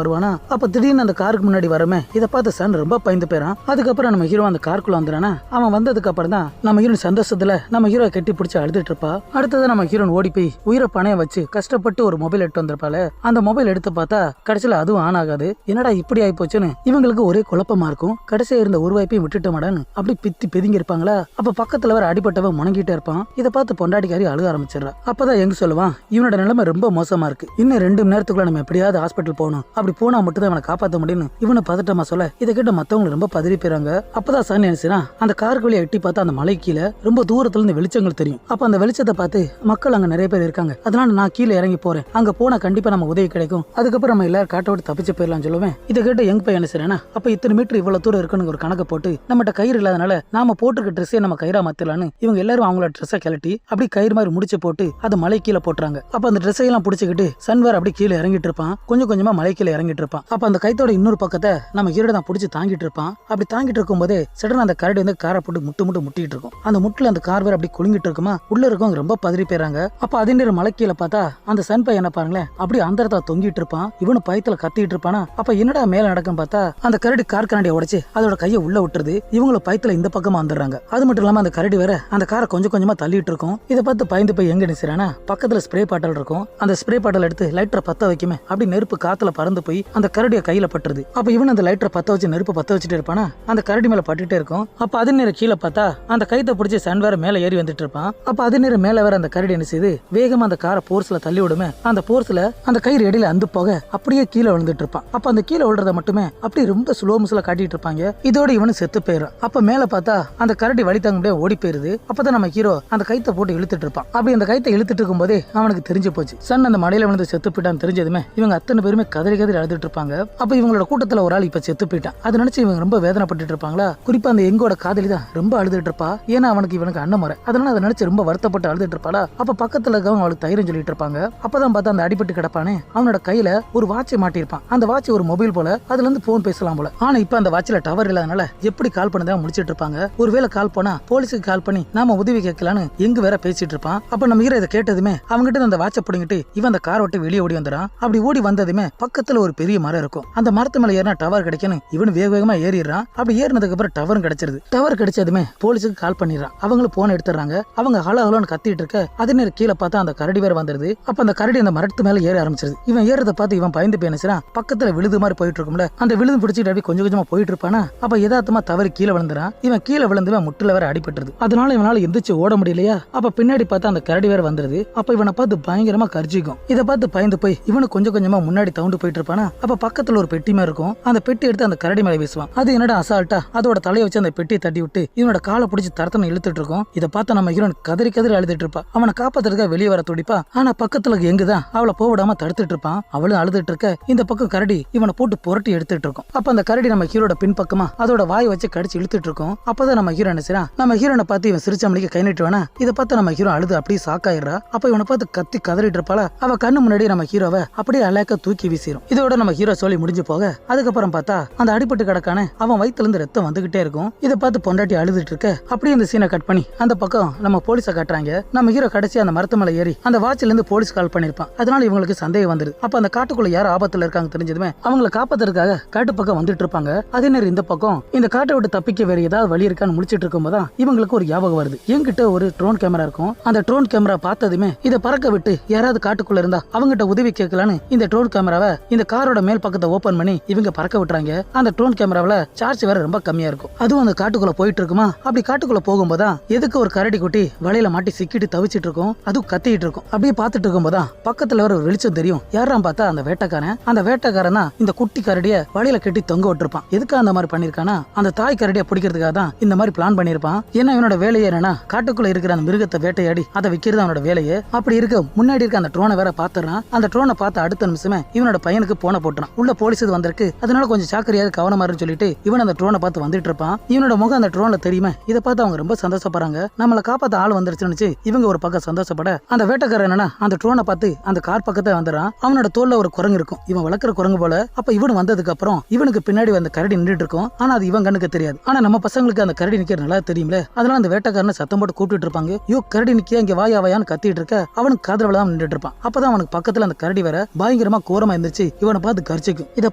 வருவானா. அப்ப திடீர்னு அந்த காருக்கு முன்னாடி வரமே இதை பார்த்து சன் ரொம்ப பயந்து போயிறான். அதுக்கப்புறம் நம்ம ஹீரோ அந்த காருக்குள்ள வந்துறானா. அவன் வந்ததுக்கு அப்புறம் தான் நம்ம ஹீரோயின் சந்தோஷத்துல நம்ம ஹீரோ கட்டி பிடிச்சி அழுதுட்டு இருப்பா. அடுத்தது நம்ம ஹீரோன் ஓடி போய் உயிரை பணைய வச்சு கஷ்டப்பட்டு ஒரு மொபைல் எடுத்து வந்திருப்பால. அந்த மொபைல் எடுத்து பார்த்தா கடைசியில அதுவும் ஆன் ஆகாது. என்னடா இப்படி ஆகி போச்சுன்னு இவங்களுக்கு ஒரே குழப்பமா இருக்கும். கடைசியா இருந்த ஒரு வாய்ப்பையும் விட்டுட்ட மாட்டான்னு அப்படி பித்தி பெதுங்கி இருப்பாங்களா. அப்ப பக்கத்துல வர அடிபட்டவன் முணங்கிட்டே இருப்பான். இதை பார்த்து பொண்டாட்டிக்காரி அழுக ஆரம்பிச்சிடறா. அப்பதான் எங்க சொல்லுவான், இவனோட நிலைமை ரொம்ப மோசமா இருக்கு, இன்னும் 2 மணி நேரத்துக்குள்ள நம்ம எப்படியாவது ஹாஸ்பிட்டல் போகணும், அப்படி போனா மட்டும் தான் அவனை காப்பாற்ற முடியும்னு இவனை பதட்டமா சொல்ல இதை கேட்ட மத்தவங்க ரொம்ப பதறி போயிறாங்க. அப்பதான் சன் நினைச்சுனா அந்த காருக்கு வழியா எட்டி பார்த்தா அந்த மலை கீழே ரொம்ப தூரத்துல இருந்து வெளிச்சங்கள் தெரியும். அப்ப அந்த வெளிச்சத்தை பார்த்து மக்கள் அங்க நிறைய பேர் இருக்காங்க, அதனால நான் கீழே இறங்கி போறேன், அங்க போனா கண்டிப்பா நம்ம உதவி கிடைக்கும், அதுக்கப்புறம் நம்ம எல்லாரும் காட்ட விட்டு தப்பிச்சு போயிடலாம் சொல்லுவேன். இதை கேட்ட எங்க போய் என்ன செய்யறேன்னா, அப்ப இத்தனை மீட்டர் இவ்வளவு தூரம் இருக்குன்னு ஒரு கணக்கு போட்டு நம்மகிட்ட கயிறு இல்லாதனால நாம போட்டுருக்க ட்ரெஸ்ஸே நம்ம கயிறா மாத்திரலான்னு இவங்க எல்லாரும் அவங்களோட ட்ரெஸ்ஸை கிளட்டி அப்படி கயிறு மாதிரி முடிச்சு போட்டு அது மலை கீழே போட்டுறாங்க. அப்ப அந்த ட்ரெஸ்ஸை எல்லாம் பிடிச்சிக்கிட்டு சன்வர் அப்படி கீழே இறங்கிட்டு இருப்பான். கொஞ்சம் கொஞ்சமா மலை கீழே இறங்கிட்டு இருப்பான். அப்ப அந்த கைத்தோட இன்னொரு பக்கத்தை நம்ம ஹீரோ தான் பிடிச்சி தாங்கிட்டு இருப்பான். அப்படி தாங்கிட்டு இருக்கும் போதே சடனா அந்த கரடி வந்து காரை போட்டு முட்டிட்டு இருக்கும். அந்த முட்டுல அந்த கார் வேற அப்படி குலுங்கிட்டு இருக்குமா. உள்ள இருக்கவங்க ரொம்ப பதறி போயிறாங்க. அப்ப அதே நேரம் மலை கீழே பார்த்தா அந்த சன் பையன் என்ன பாருங்களேன் அப்படி அந்தரத்தை தொங்கிட்டு இருப்பான். இவனு பயத்துல கத்திட்டு இருப்பானா. அப்ப என்னடா மேல நடக்கும் பார்த்தா அந்த கரடி கார் கரண்டியை உடைச்சு அதோட கையை உள்ள விட்டுருது. இவங்களும் பயத்துல இந்த பக்கமா வந்துடுறாங்க. அது மட்டும் இல்லாம அந்த கரடி வேற அந்த காரை கொஞ்சம் கொஞ்சமா தள்ளிட்டு இருக்கும். இதை பார்த்து பயந்து போய் எங்க நினைச்சானா பக்கத்துல ஸ்ப்ரே பாட்டல் இருக்கும். அந்த ஸ்ப்ரே பாட்டல் எடுத்து லைட்டரை பத்த வைக்குமே அப்படி நெருப்பு காத்துல பறந்து போய் அந்த கரடிய கையில பட்டுருது. அப்ப இவன் அந்த லைட்டரை பத்த வச்சு நெருப்பு பத்த வச்சுட்டு இருப்பானா அந்த கரடி மேல பட்டுட்டே இருக்கும். அப்ப அது நேரம் கீழே பார்த்தா அந்த கைத்தை பிடிச்சி சன் வேற மேல ஏறி வந்துட்டு இருப்பான். அப்ப அது நேரம் மேல வேற அந்த கரடி என்ன செய்யுது வேகமா அந்த காரை போர்ஸ்ல தள்ளி விடுமே. அந்த போர்ஸ்ல அந்த கயிறு இடையில அந்து போக அப்படியே கீழே விழுந்துட்டு இருப்பான். அப்ப அந்த கீழே விழுறத மட்டுமே அப்படி ரொம்ப ஸ்லோ மூஸ்ல காட்டிட்டு இருப்பாங்க. இதோட இவனு செத்து போயிடும். அப்ப மேல பார்த்தா அந்த கரடி வழி தாங்க முடியாது ஓடி போயிருது. அப்பதான் நம்ம ஹீரோ அந்த கைத்தை போட்டு இழுத்துட்டு இருப்பான். அப்படி அந்த கைத்தை இழுத்துட்டு இருக்கும் போதே அவனுக்கு தெரிஞ்சு போச்சு சன் அந்த மலையில விழுந்து செத்து போயிட்டான்னு தெரிஞ்சதுமே இவங்க அத்தனை பேருமே கதறி அழுதுட்டு இருப்பாங்க. அப்ப இவங்களோட கூட்டத்துல ஒரு ஆள் இப்ப செத்து போயிட்டான். அதை நினைச்சு இவங்க ரொம்ப வேதனைப்பட்டு இருப்பாங்களா. குறிப்பா அந்த எங்கோட காதலி தான் ரொம்ப அழுதுட்டு இருப்பா. ஏன்னா இவனுக்கு அண்ணன் முறை, அதனால அதை நினைச்சு ரொம்ப வருத்தப்பட்டு அழுதுட்டு இருப்பாளா. அப்ப பக்கத்துல இருக்கவங்க அவளுக்கு தைரியம் சொல்லிட்டு இருப்பாங்க. அப்பதான் பார்த்தா அந்த அடிபட்டு கிடப்பானே அவனோட கையில ஒரு வாட்சை மாட்டிருப்பான். அந்த வாட்ச் ஒரு மொபைல் போல, அதுல இருந்து போன் பேசலாம் போல. ஆனா இப்ப அந்த வாட்ச்ல டவர் இல்லாதனால எப்படி கால் பண்ணதா முடிச்சிட்டு இருப்பாங்க. ஒருவேளை கால் போனா போலீஸுக்கு கால் பண்ணி நாம உதவி கேட்கலான்னு எங்க வேற பேசிட்டு இருப்பான். அப்ப நம்ம ஹீரோ இதை கேட்டதுமே அவங்ககிட்ட அந்த வாட்சை பிடிங்கிட்டு இவன் அந்த காரை விட்டு வெளியே ஓடி வந்துறான். அப்படி ஓடி வந்ததுமே பக்கத்துல ஒரு பெரிய மரம் இருக்கும். அந்த மரத்து மேல ஏறினா டவர் கிடைக்கணும் இவனு வேக வேகமா ஏறிடுறான். அப்படி ஏறினதுக்கு அப்புறம் டவரும் கிடைச்சிருது. டவர் கிடைச்சதுமே போலீஸுக்கு கால் பண்ணிடுறான். அவங்களும் போன் எடுத்துறாங்க. அவங்க ஹலோ ஹலோன்னு கத்திட்டு இருக்க அதே நேரம் கீழே பார்த்தா அந்த கரடி வேற வந்துருது. அப்ப அந்த கரடி அந்த மரத்து மேல ஏற ஆரம்பிச்சிருது. இவன் ஏறத பார்த்து இவன் பயந்து போய் நினைச்சான் பக்கத்துல விழுது மாதிரி போயிட்டு இருக்கும்ல அந்த விழுது பிடிச்சிட்டு அப்படி கொஞ்சம் கொஞ்சமா போயிட்டு இருப்பானா. அப்ப யதார்த்தமா தவறி கீழே விழுந்துறான். இவன் கீழே விழுந்துவன் முட்டுல வேற அடிபட்டுருது. அதனால இவனால எந்திரிச்சு ஓட முடியலையா. அப்ப பின்னாடி பார்த்தா அந்த கரடி வேற வந்துருது. அப்ப இவனை பார்த்து பயங்கரமா கர்ஜிக்கும். இதை பார்த்து பயந்து போய் இவனு கொஞ்சம் கொஞ்சமா முன்னாடி தவுண்டு போயிட்டு இருப்பானா. அப்ப பக்கத்துல ஒரு பெட்டி மாதிரி இருக்கும். அந்த பெட்டி எடுத்து அந்த கரடி மேல வீசுவான். அது என்னடா அசால்ட்டா அதோட தலையை வச்சு அந்த பெட்டியை தட்டி விட்டு இவனோட காலை பிடிச்சி தரத்தனை இழுத்துட்டு இருக்கும். இதை பார்த்து நம்ம ஹீரோன் கதறி அழுதுட்டு இருப்பா. அவனை காப்பாத்துறதுக்காக வெளியே வர துடிப்பா. ஆனா பக்கத்துல எங்குதான் அவளை போவிடாம தடுத்துட்டு இருப்பான். அவளும் அழுதுட்டு இருக்க இந்த பக்கம் கரடி இவனை போட்டு புரட்டி எடுத்துட்டு இருக்கும். அப்ப அந்த கரடி நம்ம ஹீரோட பின்பக்கமா அதோட வாய் வச்சு கடிச்சு இழுத்துட்டு இருக்கும். அப்பதான் நம்ம ஹீரோ நினைச்சா நம்ம ஹீரோனை பார்த்து இவன் சிரிச்ச மணிக்கு கை நீட்டுவானா. இதை பார்த்து நம்ம ஹீரோ அழுது அப்படியே சாக்காயிடுறா. அப்ப இவனை பார்த்து கத்தி கதறிட்டு இருப்பாளா. அவ கண்ணு முன்னாடி நம்ம ஹீரோவை அப்படியே அழகா தூக்கி வீசிரும். இதோட நம்ம ஹீரோ சொல்லி முடிஞ்சு போக அதுக்கப்புறம் பார்த்தா அந்த அடிபட்டு கிடக்கான அவன் வயித்துல இருந்து ரத்தம் வந்துகிட்டே இருக்கும். இதை பார்த்து பொண்டாட்டி அழுதுட்டு இருக்க அப்படியே இந்த சீனை கட் பண்ணி அந்த பக்கம் நம்ம போலீஸை காட்டுறாங்க. நம்ம ஹீரோ கடைசி அந்த மரத்து மேல ஏறி அந்த வாட்ச்ல இருந்து போலீஸ் கால் பண்ணிருப்பான். அதனால இவங்களுக்கு சந்தேகம் வந்துருது. அப்ப அந்த காட்டுக்குள்ள யார் ஆபத்துல இருக்காங்க தெரிஞ்சதுமே அவங்களை காப்பாத்துறதுக்காக காட்டு பக்கம் வந்துட்டு இருப்பாங்க. அதே நேரம் இந்த பக்கம் இந்த காட்டை விட்டு தப்பிக்க வேற ஏதாவது வழி இருக்கான்னு முடிச்சிட்டு இருக்கும் போதான் இவங்களுக்கு ஒரு ஞாபகம் வருது. என்கிட்ட ஒரு ட்ரோன் கேமரா இருக்கும். அந்த ட்ரோன் கேமரா பார்த்ததுமே இதை பறக்க விட்டு யாராவது காட்டுக்குள்ள இருந்தா அவங்ககிட்ட உதவி கேட்கலான்னு இந்த ட்ரோன் கேமராவை இந்த காரோட மேல் பக்கத்தை ஓபன் பண்ணி இவங்க பறக்க விட்டுறாங்க. அந்த ட்ரோன் கேமராவில சார்ஜ் வேற ரொம்ப கம்மியா இருக்கும். அதுவும் அந்த காட்டுக்குள்ள போயிட்டு இருக்குமா. அப்படி காட்டுக்குள்ள போகும்போதான் எதுக்கு ஒரு கரடி குட்டி வலையில மாட்டி சிக்கிட்டு தவிச்சிட்டு இருக்கும். அதுவும் கத்திட்டு இருக்கும். அப்படியே பார்த்துட்டு இருக்கும்போதான் பக்கத்துல ஒரு வெளிச்சம் தெரியும். யாராம் பார்த்தா அந்த வேட்டைக்காரன். அந்த வேட்டைக்காரன் தான் இந்த குட்டி கரடிய வலையில கட்டி தொங்க விட்டுருப்பான். எதுக்கு அந்த மாதிரி பண்ணிருக்கானா அந்த தாய் கரடியை பிடிக்கிறதுக்காக தான் இந்த மாதிரி பிளான் பண்ணிருப்பான். ஏன்னா இவனோட வேலையே என்னன்னா காட்டுக்குள்ள இருக்கிற அந்த மிருகத்தை வேட்டையாடி அதை விக்கிறது அவனோட வேலையே. அப்படி இருக்க முன்னாடி இருக்க அந்த ட்ரோனை வேற பாத்துறான். அந்த ட்ரோனை பார்த்து அடுத்த நிமிஷமே இவனோட பையனுக்கு போன போட்டுறான். உள்ள போலீஸ் வந்திருக்கு, அதனால கொஞ்சம் சாக்கரியாக கவனமா இருக்குன்னு சொல்லிட்டு இவன் அந்த ட்ரோனை பார்த்து வந்துட்டு இருப்பான். இவனோட முகம் அந்த ட்ரோன்ல தெரியுமே. இதை பார்த்து அவங்க ரொம்ப சந்தோஷப்படுறாங்க. நம்மளை காப்பாத்த ஆள் வந்துருச்சுன்னு இவங்க ஒரு பக்கம் சந்தோஷப்பட அந்த வேட்டைக்காரன் என்னன்னா அந்த ட்ரோனை பார்த்து அந்த கார் பக்கத்தை வந்துடுறான். அவனோட தோல்ல ஒரு குரங்கு இருக்கும். இவன் வளர்க்குற குரங்கு போல. அப்ப இவன் வந்ததுக்கு அப்புறம் இவனுக்கு பின்னாடி அந்த கரடி நின்றுட்டு இருக்கும். ஆனா அது இவன் கண்ணுக்கு தெரியாது. ஆனா நம்ம பசங்களுக்கு அந்த கரடி நிக்கிற நல்லா தெரியும்ல. அதனால அந்த வேட்டைக்காரனை சத்தம் போட்டு கூப்பிட்டு இருப்பாங்க. யோ கரடி நிக்கியா இங்க வாயாவையான்னு கத்திட்டு இருக்க அவனுக்கு காதல விழாம நின்றுட்டு இருப்பான். அப்பதான் அவனுக்கு பக்கத்துல பக்கத்துல அந்த கரடி வேற பயங்கரமா கோரமா இருந்துச்சு இவனை பார்த்து கரிச்சிக்கும். இதை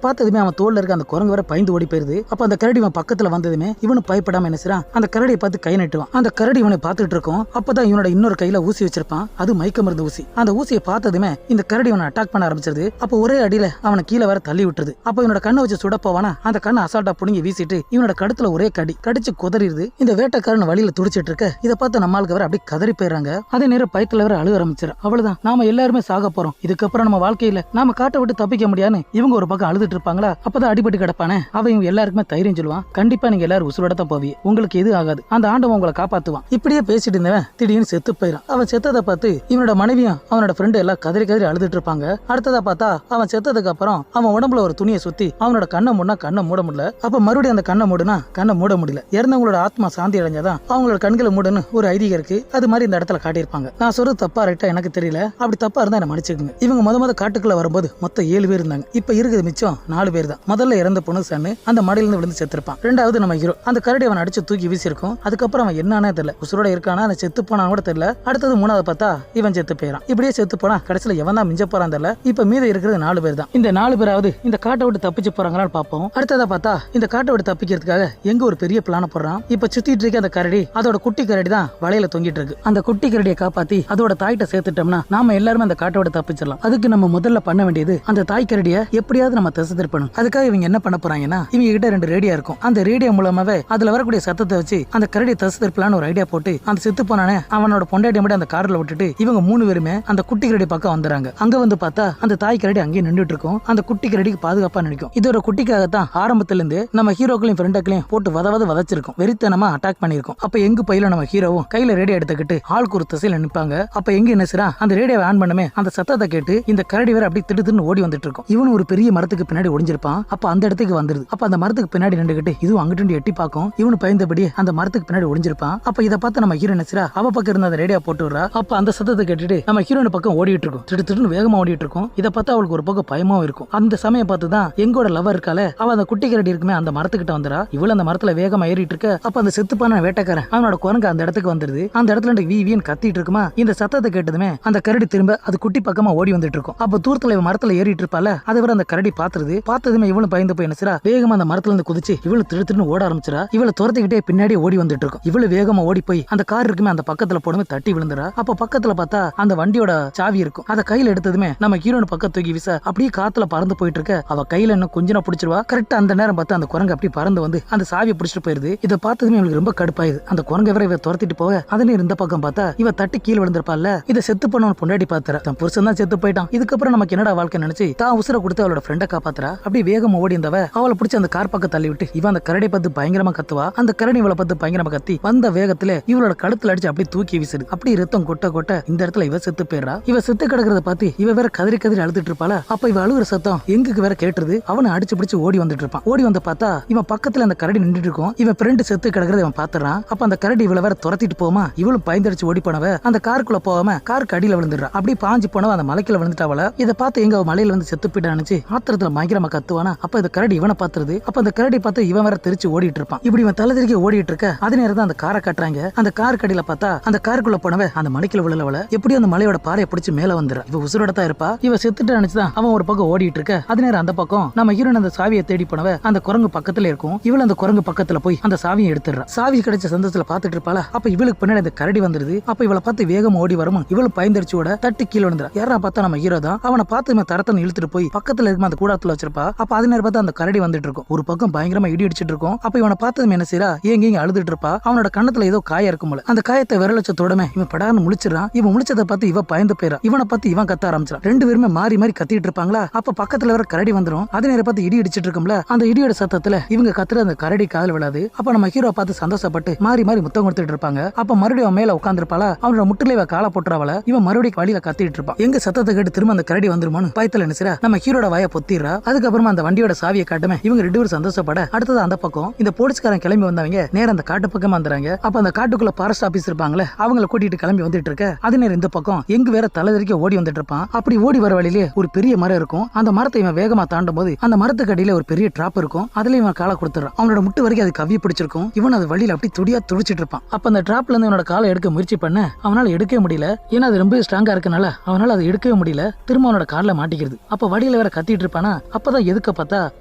பார்த்ததுமே அவன் தோல்ல இருக்க அந்த குரங்கு வேற பயந்து ஓடி போயிருது. அப்ப அந்த கரடி இவன் பக்கத்துல வந்ததுமே இவனு பயப்படாம என்ன செய்றான், அந்த கரடியை பார்த்து கை நட்டுவான். அந்த கரடி இவனை பார்த்துட்டு இருக்கும். அப்பதான் இவனோட இன்னொரு கையில ஊசி வச்சிருப்பான். அது மயக்க மருந்து ஊசி. அந்த ஊசியை பார்த்ததுமே இந்த கரடி இவனை அட்டாக் பண்ண ஆரம்பிச்சிருது. அப்ப ஒரே அடியில அவனை கீழே வர தள்ளி விட்டுருது. அப்ப இவனோட கண்ணை வச்சு சுட போவானா, அந்த கண்ணை அசால்ட்டா புடுங்கி வீசிட்டு இவனோட கழுத்துல ஒரே கடிச்சு குதறிடுது. இந்த வேட்டைக்காரன் வழியில துடிச்சிட்டு இருக்க இதை பார்த்து நம்மளுக்கு வர அப்படி கதறி போயிடுறாங்க. அதே நேரம் பயத்துல வர அழுக ஆரம்பிச்சிரு. அவ்வளவுதான், நாம எல்லாருமே சாக போறோம். இதுக்கப்புறம் நம்ம வாழ்க்கையில நாம காட்டை விட்டு தப்பிக்க முடியாதுன்னு இவங்க ஒரு பக்கம் அழுதுட்டு இருப்பாங்களா. அப்பதான் அடிபட்டு கிடப்பானே அவன் இவங்க எல்லாருக்குமே தைரியம் சொல்லுவான், கண்டிப்பா நீங்க எல்லாரும் உசுரோட தான் போவீங்க, உங்களுக்கு எது ஆகாது, அந்த ஆண்டவன் உங்களை காப்பாத்துவான். இப்படியே பேசிட்டு இருந்தவன் திடீர்னு செத்து போயிடான். அவன் செத்ததை பார்த்து இவனோட மனைவியும் அவனோட ஃப்ரெண்டு எல்லாம் கதறி அழுதுட்டு இருப்பாங்க. அடுத்ததா பார்த்தா அவன் செத்ததுக்கு அப்புறம் அவன் உடம்புல ஒரு துணியை சுத்தி அவனோட கண்ணை மூடனா கண்ணை மூட முடியல. அப்ப மறுபடியும் அந்த கண்ணை மூடனா கண்ணை மூட முடியல. இறந்தவங்களோட ஆத்மா சாந்தி அடைஞ்சாதான் அவங்களோட கண்களை மூடன்னு ஒரு ஐதீகம் இருக்கு. அது மாதிரி இந்த இடத்துல காட்டியிருப்பாங்க. நான் சொல்றது தப்பா ரைட்டா எனக்கு தெரியல. அப்படி தப்பா இருந்தா என்ன மன்னிச்சுக்குங்க. இவங்க முத காட்டுக்குள்ள வரும்போது மொத்தம் 7 பேர் இருந்தாங்க. இப்ப இருக்குது மிச்சம் 4 பேர் தான். முதல்ல இறந்த பொண்ணு சன்னு அந்த மடியிலிருந்து விழுந்து செத்துருப்பான். ரெண்டாவது நம்ம ஹீரோ. அந்த கரடி அவன் அடிச்சு தூக்கி வீசிருக்கும். அதுக்கப்புறம் அவன் என்னன்னே தெரியல, உசுரோட இருக்கானா அந்த செத்து போனான்னு கூட தெரியல. அடுத்தது 3வது பார்த்தா இவன் செத்து போயிடான். இப்படியே செத்து போனா கடைசியில எவன் தான் மிஞ்ச போறான் தெரியல. இப்ப மீத இருக்கிறது 4 பேர் தான். இந்த 4 பேராவது இந்த காட்டை விட்டு தப்பிச்சு போறாங்களான்னு பார்ப்போம். அடுத்ததா பார்த்தா இந்த காட்டை விட்டு தப்பிக்கிறதுக்காக எங்க ஒரு பெரிய பிளான போடுறான். இப்ப சுத்திட்டு இருக்க அந்த கரடி அதோட குட்டி கரடி தான் வலையில தொங்கிட்டு இருக்கு. அந்த குட்டி கரடியை காப்பாத்தி அதோட தாய்கிட்ட சேர்த்துட்டோம்னா நாம எல்லாருமே அந்த காட்டை விட்டு தப்பிச்சிடலாம். அதுக்கு நம்ம முதல்ல பண்ண வேண்டியது அந்த தாய் கரடியை எப்படியாவது நம்ம திசை திருப்பணும். அதுக்காக இவங்க என்ன பண்ண போறாங்கன்னா, இவங்க கிட்ட 2 ரேடியோ இருக்கும். அந்த ரேடியோ மூலமாவே அதுல வரக்கூடிய சத்தத்தை வச்சு அந்த கரடியை திசை திருப்பலான்னு ஒரு ஐடியா போட்டு அந்த செத்து போனானே அவனோட பொண்டாட்டி மட்டும் அந்த கார்ல விட்டுட்டு இவங்க 3 பேருமே அந்த குட்டி கரடி பக்கம் வந்துறாங்க. அங்க வந்து பார்த்தா அந்த தாய் கரடி அங்கேயே நின்றுட்டு இருக்கும். அந்த குட்டி கரடிக்கு பாதுகாப்பா நினைக்கும். இதோட குட்டிக்காகத்தான் ஆரம்பத்துல இருந்து நம்ம ஹீரோக்களையும் ஃப்ரெண்டுகளையும் போட்டு வதச்சிருக்கும். வெறித்தனமா அட்டாக் பண்ணிருக்கும். அப்ப எங்க பையில நம்ம ஹீரோவும் கையில ரேடியோ எடுத்துக்கிட்டு ஆளுக்கு ஒரு திசையில நிப்பாங்க. அப்ப எங்க என்ன செய்றா, அந்த ரேடியோவை ஆன் பண்ணமே அந்த சத்தத்தை கேட்டு இந்த கரடி வேற அப்படி திடுன்னு ஓடி வந்துட்டு இருக்கும். இவனு ஒரு பெரிய மரத்துக்கு பின்னாடி ஒளிஞ்சிருப்பான். அப்ப அந்த இடத்துக்கு வந்துருது. அப்ப அந்த மரத்துக்கு பின்னாடி நின்றுகிட்டு இதுவும் அங்கிட்டு எட்டி பார்க்கும். இவனு பயந்தபடி அந்த மரத்துக்கு பின்னாடி ஒளிஞ்சிருப்பான். அப்ப இதை பார்த்து நம்ம ஹீரோ நினைச்சா அவ பக்கம் இருந்த அந்த ரேடியோ போட்டு விடுறா. அப்ப அந்த சத்தத்தை கேட்டுட்டு நம்ம ஹீரோயின் பக்கம் ஓடிட்டு இருக்கும். திடுன்னு வேகமா ஓடிட்டு இருக்கும். இதை பார்த்து அவளுக்கு ஒரு பக்கம் பயமாவும் இருக்கும். அந்த சமயம் பார்த்துதான் எங்கோட லவர் இருக்கால அவ அந்த குட்டி கரடி இருக்குமே அந்த மரத்துக்கிட்ட வந்துடா. இவள அந்த மரத்துல வேகமா ஏறிட்டு இருக்க. அப்ப அந்த செத்துப்பான வேட்டைக்காரன் அவனோட குரங்கு அந்த இடத்துக்கு வந்துருது. அந்த இடத்துல வீவியன் கத்திட்டு இருக்குமா. இந்த சத்தத்தை கேட்டதுமே அந்த கரடி திரும்ப அது குட்டி பக்கமா ஓடி வந்துட்டு இருக்கும். அப்ப தூரத்துல இவன் மரத்துல ஏறிட்டு இருப்பால அதை வர அந்த கரடி பாத்துருது. பார்த்ததுமே இவளும் பயந்து போய் என்ன வேகமா அந்த மரத்துல இருந்து குதிச்சு இவளு திடுன்னு ஓட ஆரம்பிச்சிரா. இவளை துரத்திக்கிட்டே பின்னாடி ஓடி வந்துட்டு இருக்கும். இவளு வேகமா ஓடி போய் அந்த கார் இருக்குமே அந்த பக்கத்துல போடுமே தட்டி விழுந்துறா. அப்ப பக்கத்துல பார்த்தா அந்த வண்டியோட சாவி இருக்கும். அதை கையில எடுத்ததுமே நம்ம ஹீரோயின் பக்கம் தூக்கி வீச அப்படியே காத்துல பறந்து போயிட்டு இருக்க. அவ கையில இன்னும் கொஞ்சம் பிடிச்சிருவா. கரெக்டா அந்த நேரம் பார்த்து அந்த குரங்கு அப்படி பறந்து வந்து அந்த சாவியை பிடிச்சிட்டு போயிருது. இதை பார்த்ததுமே இவளுக்கு ரொம்ப கடுப்பாயுது. அந்த குரங்கை வரை இவ துரத்திட்டு போக அதனே இந்த பக்கம் பார்த்தா இவ தட்டி கீழே விழுந்திருப்பால. இதை செத்து பண்ண பொண்டாடி பாத்துறா. தன் புருஷன் தான் செத்து போயிட்டான். இதுக்கப்புறம் நமக்கு என்னடா வாழ்க்கை நினைச்சு தான் உசுர கொடுத்து அவளோட ஃப்ரெண்டை காப்பாத்துறா. அப்படி வேகமா ஓடி இருந்தவ அவளை பிடிச்சி அந்த கார் பக்கம் தள்ளி விட்டு இவன் அந்த கரடி பார்த்து பயங்கரமா கத்துவா. அந்த கரடி இவளை பார்த்து பயங்கரமா கத்தி வந்த வேகத்துல இவளோட கழுத்துல அடிச்சு அப்படி தூக்கி வீசுது. அப்படி ரத்தம் கொட்ட இந்த இடத்துல இவ செத்து போயிடுறா. இவ செத்து கிடக்கிறத பார்த்து இவ வேற கதறி அழுதுட்டு இருப்பாள. அப்ப இவ அழுகுற சத்தம் எங்குக்கு வேற கேட்டுருது. அவனை அடிச்சு பிடிச்சு ஓடி வந்துட்டு இருப்பான். ஓடி வந்து பார்த்தா இவன் பக்கத்துல அந்த கரடி நின்றுட்டு இருக்கும். இவன் ஃப்ரெண்டு செத்து கிடக்கிறத இவன் பாத்துறான். அப்ப அந்த கரடி இவளை வேற துரத்திட்டு போமா. இவளும் பயந்தடிச்சு ஓடி போனவ அந்த காருக்குள்ள போகாம காருக்கு அடியில விழுந்துடுறா. அப்படி பாஞ்சு போனவ அந்த மலைக்குள்ள விழுந்துட்டாவல. இதை பார்த்து எங்க மலையில வந்து செத்து போயிட்டான்னு ஆத்திரத்துல பயங்கரமா கத்துவானா. அப்ப இந்த கரடி இவனை பாத்துருது. அப்ப அந்த கரடி பார்த்து இவன் வேற தெரிச்சு ஓடிட்டு இருப்பான். இப்படி இவன் தலை திருக்கி ஓடிட்டு இருக்க அதே நேரம் தான் அந்த காரை காட்டுறாங்க. அந்த காருக்கு அடியில பார்த்தா அந்த காருக்குள்ள போனவ அந்த மலைக்குள்ள விழலவல எப்படியும் அந்த மலையோட பாறையை பிடிச்சு மேல வந்துடுறா. இவ உசுரோட தான் இருப்பா. இவ செத்துட்டு நினைச்சுதான் அவன் ஒரு பக்கம் ஓடிட்டு இருக்க. அதே நேரம் அந்த பக்கம் நம்ம ஹீரோயின் அந்த சாவியை தேடி போனவ அந்த குரங்கு பக்கத்துல இருக்கும். இவள் அந்த குரங்கு பக்கத்துல போய் அந்த சாவியை எடுத்துடுறா. சாவி கிடைச்ச சந்தோஷத்துல பாத்துட்டு இருப்பாளா. அப்ப இவளுக்கு பின்னாடி அந்த கரடி வந்துருது. அப்ப இவளை பார்த்து வேகமா ஓடி வரவும் இவளும் பயந்தடிச்சோட தட்டி கீழே விழுந்துறா. யாரா பார்த்தா நம்ம ஹீரோ தான். அவனை பார்த்து தரத்தன்னு இழுத்துட்டு போய் பக்கத்துல இருக்கும் அந்த கூடாத்துல வச்சிருப்பா. அப்ப அதே நேரம் பார்த்தா அந்த கரடி வந்துட்டு இருக்கும். ஒரு பக்கம் பயங்கரமா இடி அடிச்சிட்டு இருக்கும். அப்ப இவனை பார்த்தது என்ன செய்யறா, ஏங்க அழுதுட்டு இருப்பா. அவனோட கண்ணத்துல ஏதோ காயம் இருக்கும். அந்த காயத்தை விரலச்சத்தோடமே இவன் படான்னு முழிச்சிடறான். இவன் முழிச்சதை பார்த்து இவ பயந்து போயிடா. இவனை பார்த்து இவன் கத்த ஆரம்பிச்சான். 2 பேருமே மாறி கத்திட்டு இருப்பாங்களா. அப்ப பக்கத்துல வர கரடி வந்துரும். அதே நேரம் பார்த்து இடி அடிச்சிட்டு இருக்கும்ல. அந்த இடியோட சத்தத்துல இவங்க கத்துற அந்த கரடி காதல் விழாது. அப்ப நம்ம ஹீரோ பார்த்து சந்தோஷப்பட்டு மாறி முத்தம் கொடுத்துட்டு இருப்பாங்க. அப்ப மறுபடியும் மேல உட்காந்துருப்பாளா. அவனோட முட்டில இவ காலை போட்டுறவள. இவன் மறுபடியும் வழியில கத்திட்டு இருப்பான். எங்க சத்தத்தை கேட்டு திரும்ப அந்த கரடி வந்துருமோன்னு பயத்துல நினைச்சா நம்ம ஹீரோட வாயை பொத்திடுறா. அதுக்கப்புறமா அந்த வண்டியோட சாவியை காட்டுமே இவங்க 2 பேரும் சந்தோஷப்பட அடுத்தது அந்த பக்கம் இந்த போலீஸ்காரன் கிளம்பி வந்தவங்க நேரம் அந்த காட்டு பக்கம் வந்துறாங்க. அப்ப அந்த காட்டுக்குள்ள ஃபாரஸ்ட் ஆபீஸ் இருப்பாங்களே அவங்கள கூட்டிட்டு கிளம்பி வந்துட்டு இருக்க. அதே நேரம் இந்த பக்கம் எங்க வேற தலைதறிக்க ஓடி வந்துட்டு இருப்பான். அப்படி ஓடி வர வழியிலே ஒரு பெரிய மரம் இருக்கும். அந்த மரத்தை இவன் வேகமா தாண்டும் போது அந்த மரத்துக்கு அடியில ஒரு பெரிய டிராப் இருக்கும். அதுல இவன் காலை கொடுத்துறான். அவனோட முட்டு வரைக்கும் அது கவ்வி பிடிச்சிருக்கும். இவன் அது வழியில அப்படி துடியா துடிச்சிட்டு இருப்பான். அப்ப அந்த டிராப்ல இருந்து இவனோட காலை எடுக்க முயற்சி பண்ண அவனால எடுக்கவே முடியல. ஏன்னா அது ரொம்ப ஸ்ட்ராங்கா இருக்கனால அவனால அதை எடுக்கவே முடியல, திரும்ப அவனோட கால்ல மாட்டிக்கிறது. அப்ப வழியில வேற கத்திட்டு இருப்பானா, அப்பதான் எதுக்க பார்த்தா